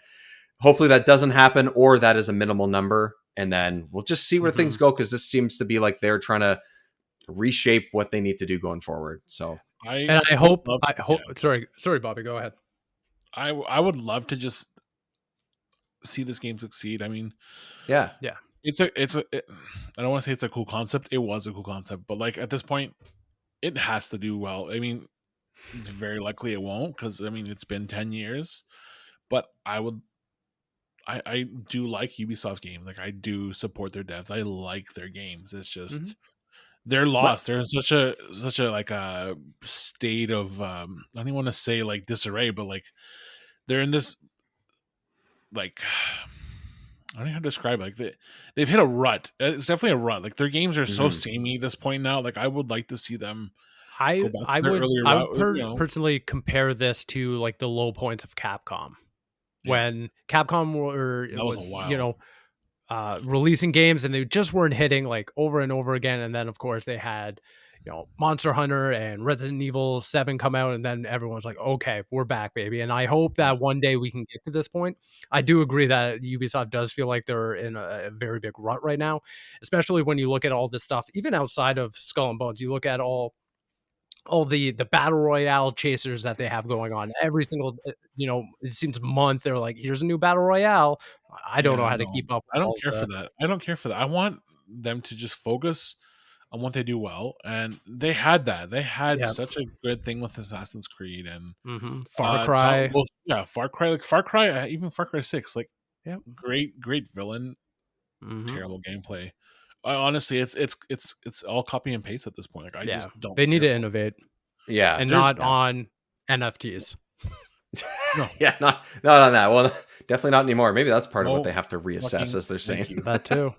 hopefully that doesn't happen, or that is a minimal number. And then we'll just see where things go, because this seems to be like they're trying to reshape what they need to do going forward. So I hope. Sorry, Bobby, go ahead. I would love to just see this game succeed. I mean, yeah. I don't want to say it's a cool concept. It was a cool concept, but like at this point, it has to do well. I mean, it's very likely it won't, because I mean, it's been 10 years, but I do like Ubisoft games. Like, I do support their devs. I like their games. It's just they're lost. They're in such a like a state of I don't even want to say like disarray, but like they're in this, like, I don't know how to describe it. Like they've hit a rut. It's definitely a rut. Like, their games are so samey at this point now. Like, I would like to see them go back to their earlier I route. would personally compare this to like the low points of Capcom. When Capcom was a while. releasing games and they just weren't hitting like over and over again. And then of course they had, Monster Hunter and Resident Evil 7 come out, and then everyone's like, okay, we're back, baby. And I hope that one day we can get to this point. I do agree that Ubisoft does feel like they're in a very big rut right now, especially when you look at all this stuff, even outside of Skull and Bones. You look at all the battle royale chasers that they have going on every single, it seems month. They're like, here's a new battle royale. I don't know how to keep up with I don't all care for that. I don't care for that. I want them to just focus on what they do well, and they had that. They had such a good thing with Assassin's Creed and Far Cry. Far Cry, like Far Cry, even Far Cry 6, like great villain, terrible gameplay. Honestly, it's all copy and paste at this point. Like I just don't. They need to innovate, and not on NFTs. No. Yeah, not on that. Well, definitely not anymore. Maybe that's part of what they have to reassess, as they're saying. That too.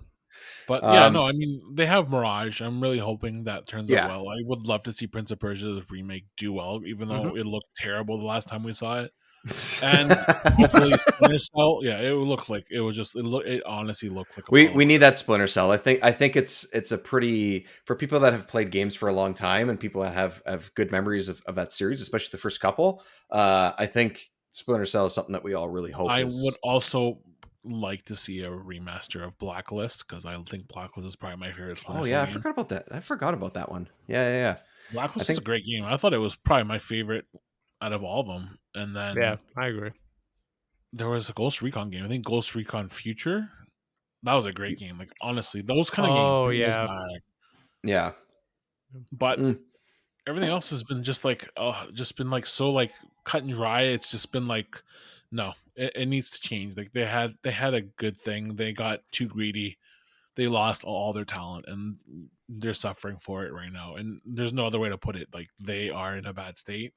But I mean, they have Mirage. I'm really hoping that turns out well. I would love to see Prince of Persia's remake do well, even though it looked terrible the last time we saw it. And hopefully Splinter Cell, it would look like it honestly looked like we need that Splinter Cell. I think it's a pretty, for people that have played games for a long time and people that have good memories of that series, especially the first couple. I think Splinter Cell is something that we all really hope. Would also like to see a remaster of Blacklist, because I think Blacklist is probably my favorite Splinter Cell I forgot about that. I forgot about that one. Yeah. Blacklist is a great game. I thought it was probably my favorite out of all of them. And then I agree. There was a Ghost Recon game. I think Ghost Recon Future. That was a great game. Like honestly, those kind of games. Yeah. But everything else has been just been like so like cut and dry. It's just been like, no, it needs to change. Like they had a good thing. They got too greedy. They lost all their talent, and they're suffering for it right now. And there's no other way to put it. Like they are in a bad state.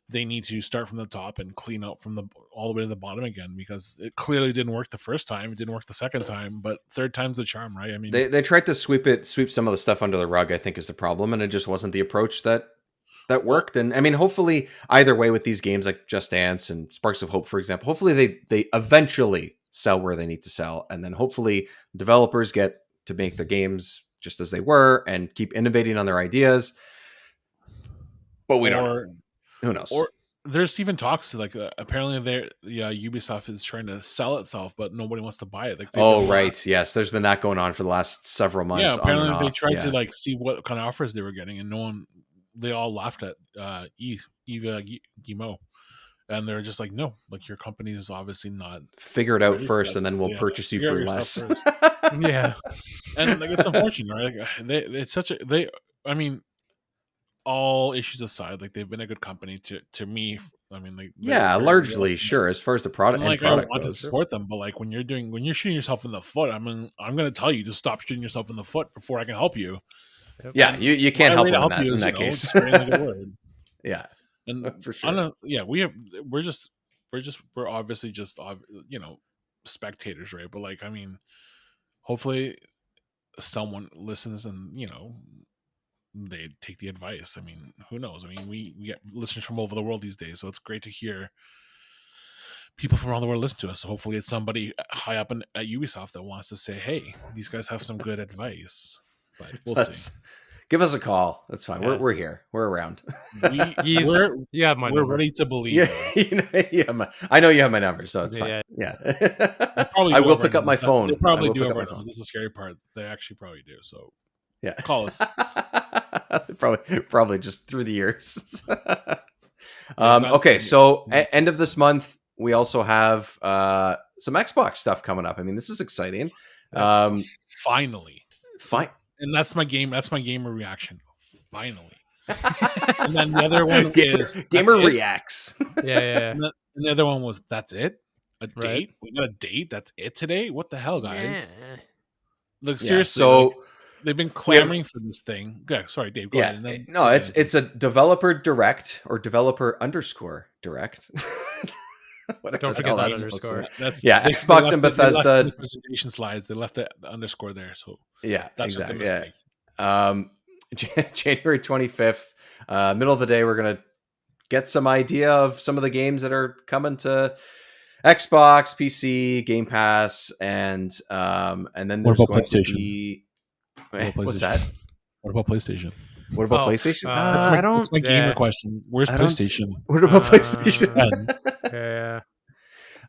They need to start from the top and clean up from all the way to the bottom again, because it clearly didn't work the first time. It didn't work the second time, but third time's the charm, right? I mean, they tried to sweep some of the stuff under the rug, I think, is the problem, and it just wasn't the approach that worked. And I mean, hopefully either way with these games like Just Dance and Sparks of Hope, for example, hopefully they eventually sell where they need to sell, and then hopefully developers get to make the games just as they were and keep innovating on their ideas. But we don't know. Who knows? Or there's even talks to apparently Ubisoft is trying to sell itself, but nobody wants to buy it. Like right, yes, there's been that going on for the last several months. Yeah, apparently they tried to see what kind of offers they were getting, and they all laughed at Eva Guillemot, and they're just like, no, like your company is obviously not figure it out first, and then we'll purchase you for less. Yeah, and like it's unfortunate, right? I mean, all issues aside, like they've been a good company to me. I mean, like largely sure as far as the product. And, like I want to support them, but like when you're shooting yourself in the foot, I'm going to tell you to stop shooting yourself in the foot before I can help you. Yeah, you can't help them in that case. Yeah, and for sure. We're obviously just spectators, right? But like, I mean, hopefully someone listens and they take the advice. I mean, who knows? I mean, we get listeners from all over the world these days, so it's great to hear people from around the world listen to us. So hopefully it's somebody high up at Ubisoft that wants to say, hey, these guys have some good advice. But we'll see. Give us a call. That's fine. Yeah. We're here. We're around. We're ready to believe. I know you have my number, so it's fine. Yeah. I will pick up my phone. They probably do have our phones. That's the scary part. They actually probably do. So yeah, call us. probably just through the years. Okay, so end of this month, we also have some Xbox stuff coming up. I mean, this is exciting. Finally. And that's my gamer reaction. Finally. And then the other one gamer reacts. Yeah. And the other one was, that's it? A date? We got a date? That's it today? What the hell, guys? Yeah. Look, seriously. So they've been clamoring for this thing. Yeah, sorry, Dave. Go ahead. Then, no, it's a developer direct or developer _direct. Don't forget that underscore. Xbox and Bethesda. They left the presentation slides. They left the underscore there. So yeah, that's exactly. Just a mistake. January 25th. Middle of the day, we're going to get some idea of some of the games that are coming to Xbox, PC, Game Pass, and then there's going to be what's that? What about PlayStation? What about PlayStation? That's my gamer question. Where's PlayStation? What about PlayStation? Yeah.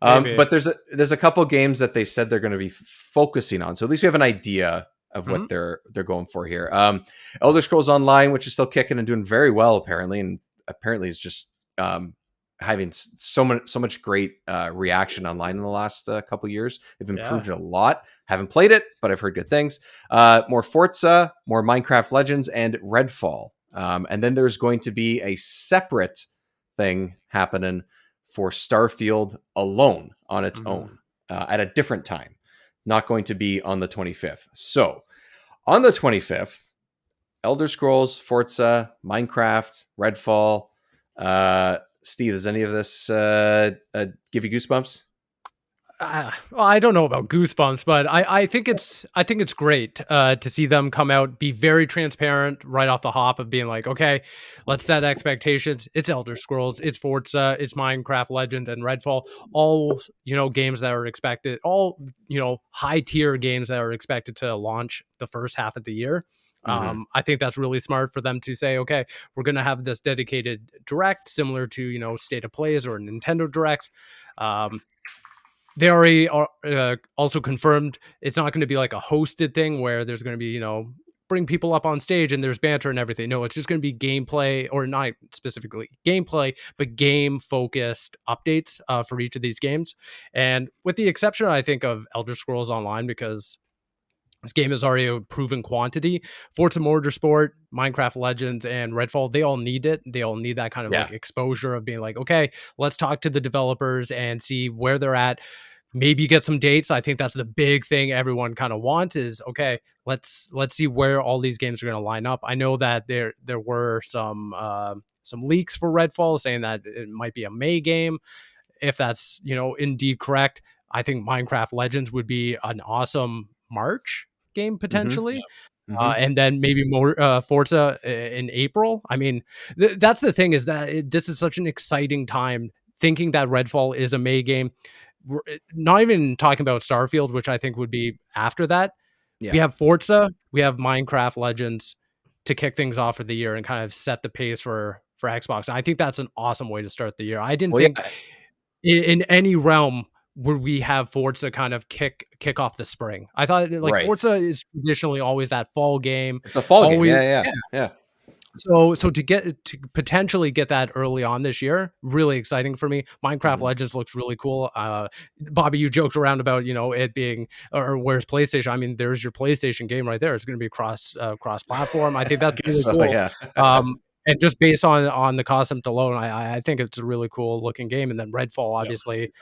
But there's a couple games that they said they're going to be focusing on. So at least we have an idea of what they're going for here. Elder Scrolls Online, which is still kicking and doing very well apparently, and apparently is just having so much great reaction online in the last couple years. They've improved it a lot. Haven't played it, but I've heard good things. More Forza, more Minecraft Legends, and Redfall. And then there's going to be a separate thing happening for Starfield alone on its own at a different time. Not going to be on the 25th. So on the 25th, Elder Scrolls, Forza, Minecraft, Redfall. Steve, does any of this give you goosebumps? Well, I don't know about goosebumps, but I think it's great to see them come out, be very transparent right off the hop of being like, okay, let's set expectations. It's Elder Scrolls, it's Forza, it's Minecraft Legends and Redfall, all games that are expected, all high tier games that are expected to launch the first half of the year. I think that's really smart for them to say, okay, we're going to have this dedicated direct, similar to State of Plays or Nintendo Directs. They already also confirmed it's not going to be like a hosted thing where there's going to be, bring people up on stage and there's banter and everything. No, it's just going to be gameplay, or not specifically gameplay, but game focused updates for each of these games. And with the exception, I think, of Elder Scrolls Online, because this game is already a proven quantity. Forza Motorsport, Minecraft Legends, and Redfall, they all need it. They all need that kind of like exposure of being like, okay, let's talk to the developers and see where they're at. Maybe get some dates. I think that's the big thing everyone kind of wants is, okay, let's see where all these games are going to line up. I know that there were some leaks for Redfall saying that it might be a May game. If that's, indeed correct, I think Minecraft Legends would be an awesome March game potentially. And then maybe more Forza in April. I mean, that's the thing, is that this is such an exciting time thinking that Redfall is a May game. We're not even talking about Starfield, which I think would be after that. We have Forza, we have Minecraft Legends to kick things off for the year and kind of set the pace for Xbox. And I think that's an awesome way to start the year. I didn't think in any realm would we have Forza kind of kick off the spring. I thought Forza is traditionally always that fall game. It's a fall game. Yeah. So to potentially get that early on this year, really exciting for me. Minecraft Legends looks really cool. Bobby, you joked around about it being, or where's PlayStation? I mean, there's your PlayStation game right there. It's going to be cross platform. I think that's really cool. Yeah. And just based on the concept alone, I think it's a really cool looking game. And then Redfall, obviously,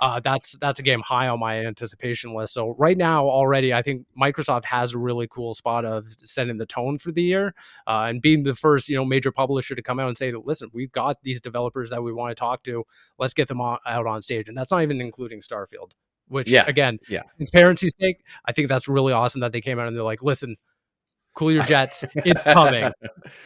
that's a game high on my anticipation list. So right now already, I think Microsoft has a really cool spot of setting the tone for the year and being the first major publisher to come out and say, listen, we've got these developers that we want to talk to. Let's get them out on stage. And that's not even including Starfield, which again, transparency's sake, I think that's really awesome that they came out and they're like, listen, cool your jets, it's coming.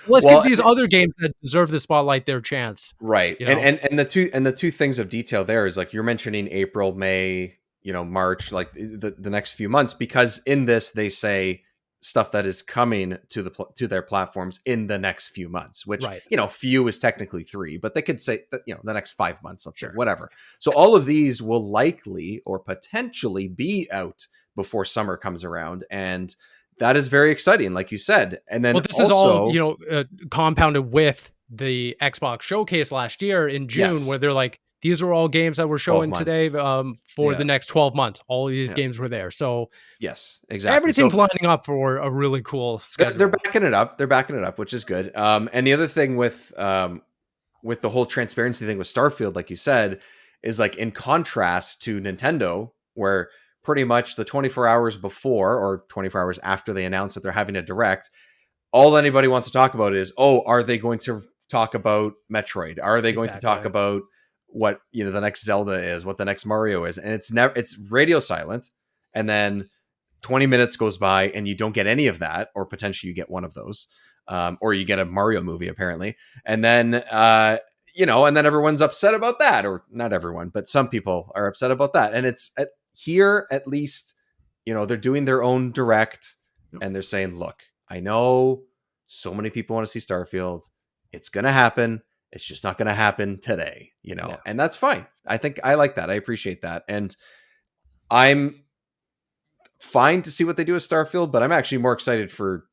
Let's give these other games that deserve the spotlight their chance. Right. And the two things of detail there is, like, you're mentioning April, May, March, like the next few months, because in this they say stuff that is coming to their platforms in the next few months, which few is technically 3, but they could say that the next 5 months, let's say, whatever. So all of these will likely or potentially be out before summer comes around, and that is very exciting, like you said. And then this is all compounded with the Xbox showcase last year in June, where they're like, these are all games that we're showing today for the next 12 months. All of these games were there. So yes, exactly. Everything's lining up for a really cool schedule. They're backing it up. They're backing it up, which is good. And the other thing with the whole transparency thing with Starfield, like you said, is like in contrast to Nintendo, where pretty much the 24 hours before or 24 hours after they announce that they're having a direct, all anybody wants to talk about is, are they going to talk about Metroid? Are they going to talk about what the next Zelda is, what the next Mario is? And it's radio silent. And then 20 minutes goes by and you don't get any of that, or potentially you get one of those. or you get a Mario movie apparently, and then and then everyone's upset about that, or not everyone, but some people are upset about that. And it's here at least, they're doing their own direct, and they're saying, look, I know so many people want to see Starfield. It's going to happen. It's just not going to happen today, and that's fine. I think I like that. I appreciate that. And I'm fine to see what they do with Starfield, but I'm actually more excited for,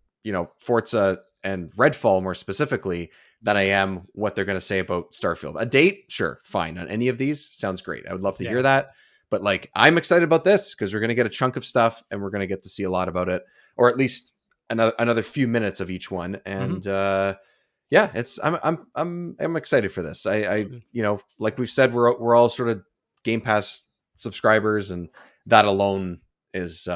Forza and Redfall more specifically than I am what they're going to say about Starfield. A date, sure, fine. On any of these, sounds great. I would love to hear that. But I'm excited about this because we're going to get a chunk of stuff and we're going to get to see a lot about it, or at least another few minutes of each one. And I'm excited for this. I like we've said, we're all sort of Game Pass subscribers, and that alone is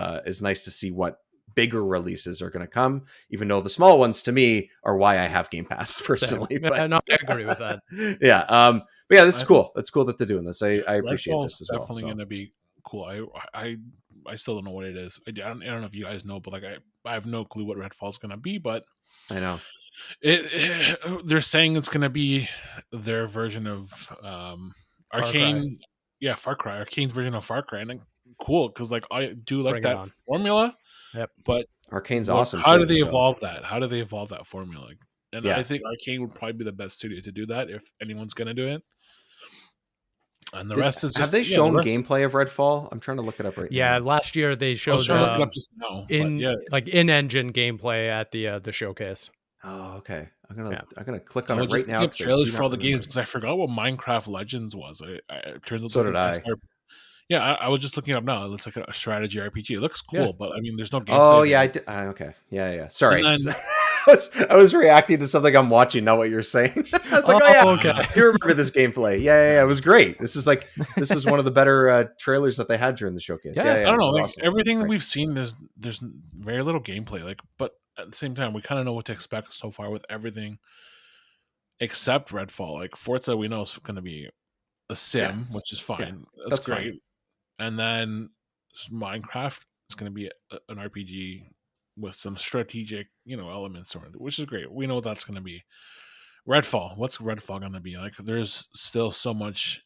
nice to see what bigger releases are going to come, even though the small ones to me are why I have Game Pass personally. But no, I agree with that. But this is cool. It's cool that they're doing this. I appreciate this as well. Definitely going to be cool. I still don't know what it is. I don't know if you guys know, but I have no clue what Redfall is going to be. But I know they're saying it's going to be their version of Arcane. Yeah, Far Cry. Arcane's version of Far Cry, and cool because I do like that formula. Yep. But Arcane's awesome. How do they evolve that? How do they evolve that formula? And yeah. I think Arcane would probably be the best studio to do that if anyone's going to do it. And the rest is just... Have they shown gameplay of Redfall? I'm trying to look it up right now. Yeah, last year they showed look it up just now, in-engine gameplay at the showcase. Oh, okay. I'm gonna click on it right now. Trailers for all the games because I forgot what Minecraft Legends was. It turns out so did I. Yeah, I was just looking it up now. It looks like a strategy RPG. It looks cool, but I mean, there's no gameplay. Oh yeah, I did. Okay, yeah. Sorry, I was reacting to something I'm watching, not what you're saying. I was like, okay. I do remember this gameplay. Yeah, it was great. This is one of the better trailers that they had during the showcase. Yeah, I don't know. Awesome. Everything we've seen, there's very little gameplay. But at the same time, we kind of know what to expect so far with everything, except Redfall. Forza, we know is going to be a sim, which is fine. Yeah, that's great. Fine. And then Minecraft is going to be an RPG with some strategic, elements, which is great. We know what that's going to be. Redfall. What's Redfall going to be like? There's still so much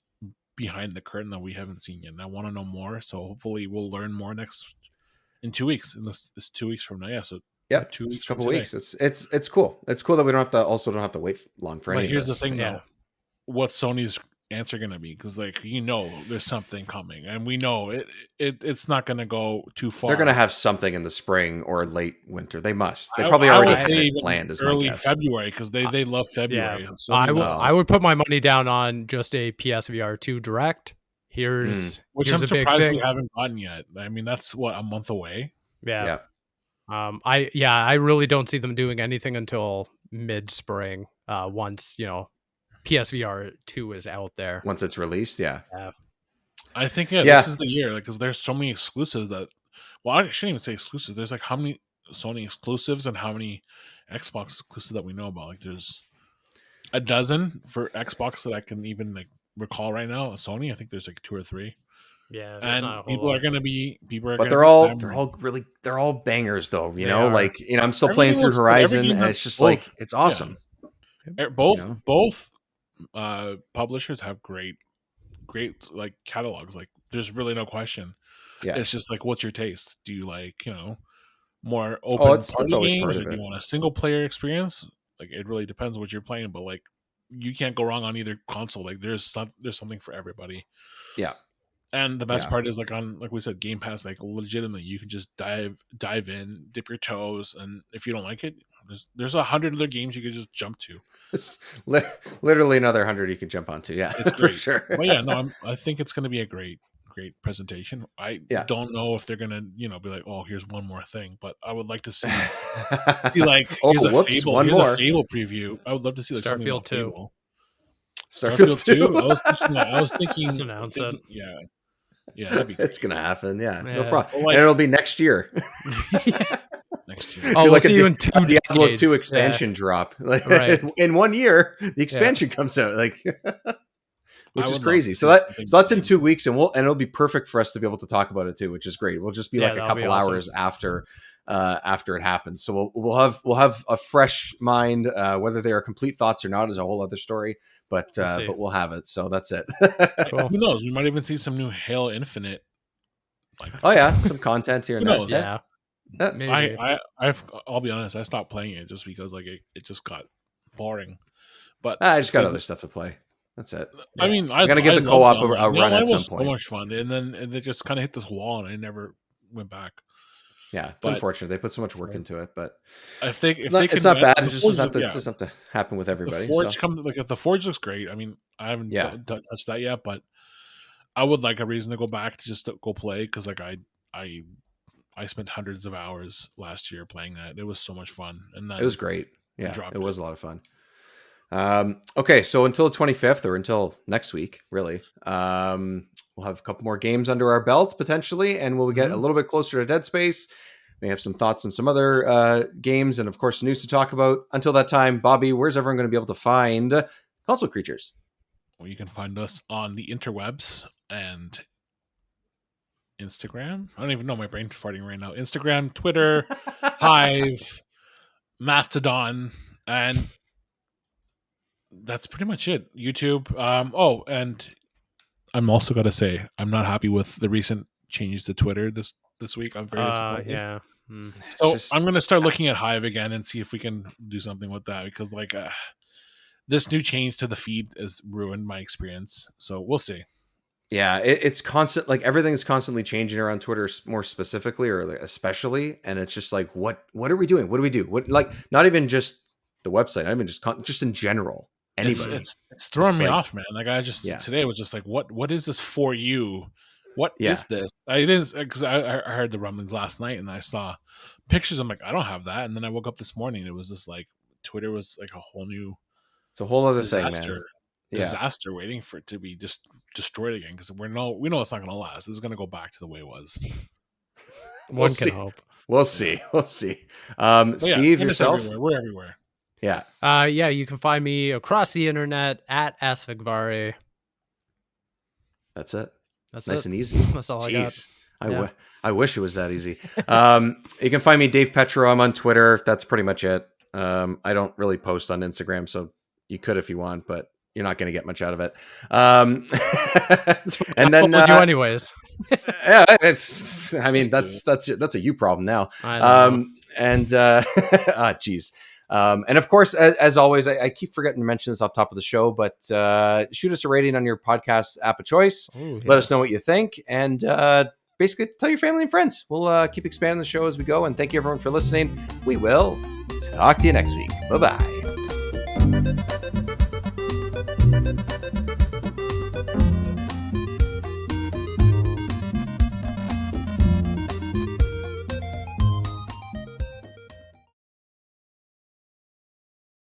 behind the curtain that we haven't seen yet, and I want to know more. So hopefully we'll learn more in 2 weeks. It's 2 weeks from now. Yeah. So 2 weeks. A couple weeks. It's cool. It's cool that we don't have to wait long for anything. But here's the thing, though. What Sony's answer going to be, because there's something coming, and we know it's not going to go too far. They're going to have something in the spring or late winter. They must. They probably already have it planned as early February, because they love February. Yeah. So I would put my money down on just a PSVR 2 direct. Which I'm surprised we haven't gotten yet. I mean, that's a month away. Yeah. I really don't see them doing anything until mid-spring. Once PSVR 2 is out there. Once it's released, yeah. I think this is the year, because there's so many exclusives that... Well, I shouldn't even say exclusives. There's how many Sony exclusives and how many Xbox exclusives that we know about. There's a dozen for Xbox that I can even recall right now. Sony, I think there's 2 or 3. Yeah, and people are going to be... But they're all bangers, though. I'm still playing through Horizon, and it's just it's awesome. Yeah. Both publishers have great catalogs. There's really no question. Yeah, it's just what's your taste? Do you more open party games, or do you want a single player experience? It really depends what you're playing, but you can't go wrong on either console. There's something for everybody. Yeah. And the best part is on, like we said, Game Pass, legitimately you can just dive in, dip your toes, and if you don't like it, there's 100 other games you could just jump to. It's literally another 100 you can jump onto. Yeah, it's great. For sure. But yeah, no, I think it's going to be a great presentation. I don't know if they're going to, be like, oh, here's one more thing, but I would like to see here's a Fable preview. I would love to see Starfield 2. Starfield 2? I was thinking just announce it. Yeah, that'd be great. It's going to happen. Yeah, no problem. And it'll be next year. Next year. Oh, we'll see you in 2 Diablo 2 expansion drop. In 1 year, the expansion comes out. Which is crazy. So that's in 2 weeks, and it'll be perfect for us to be able to talk about it too, which is great. We'll just be a couple hours after after it happens. So we'll have a fresh mind. Whether they are complete thoughts or not is a whole other story. But we'll have it. So that's it. Cool. Who knows? We might even see some new Halo Infinite. Like, oh yeah, some content here and Who there. knows? Yeah. Maybe. I'll be honest. I stopped playing it just because like it just got boring. But I just got other stuff to play. That's it. I mean, I'm gonna give the co-op a run at some point. So much fun, and then they just kind of hit this wall, and I never went back. Yeah, it's unfortunate. They put so much work into it, but if they it's not bad. It just doesn't have to happen with everybody. The Forge if the Forge looks great. I mean, I haven't touched that yet, but I would like a reason to go back to just go play because like I spent hundreds of hours last year playing that. It was so much fun, and then it was great. Yeah, it was a lot of fun. Okay, so until the 25th or until next week, really, we'll have a couple more games under our belt potentially, and we'll get a little bit closer to Dead Space. We have some thoughts on some other games, and of course, news to talk about. Until that time, Bobby, where's everyone going to be able to find Console Creatures? Well, you can find us on the interwebs and Instagram. I don't even know, my brain's farting right now. Instagram, Twitter, Hive, Mastodon, and that's pretty much it. YouTube. And I'm also got to say, I'm not happy with the recent change to Twitter this week. I'm very disappointed. Yeah. So I'm going to start looking at Hive again and see if we can do something with that because like this new change to the feed has ruined my experience. So we'll see. Yeah, it's constant. Like everything's constantly changing around Twitter, more specifically or like especially. And it's just like, what are we doing? What do we do? What, like, not even just the website, not even just in general. Anybody. It's throwing me off, man. Like I just today was just like, what is this for you? What is this? I didn't because I heard the rumblings last night and I saw pictures. I'm like, I don't have that. And then I woke up this morning. And it was just like Twitter was like a whole new. It's a whole other disaster, thing, man. Disaster waiting for it to be just destroyed again because we know it's not going to last. This is going to go back to the way it was. One can hope. We'll see. We'll see. Steve, yourself? We're everywhere. Yeah. You can find me across the internet at Asfigvari. That's it. That's nice it. and easy. That's all I got. I wish it was that easy. You can find me, Dave Petro. I'm on Twitter. That's pretty much it. I don't really post on Instagram, so you could if you want, but you're not going to get much out of it. And then we'll do anyways. Yeah, I mean that's a you problem now. Geez. And of course, as always, I keep forgetting to mention this off top of the show, but shoot us a rating on your podcast app of choice. Ooh, Let us know what you think, and basically tell your family and friends. We'll keep expanding the show as we go. And thank you everyone for listening. We will talk to you next week. Bye-bye.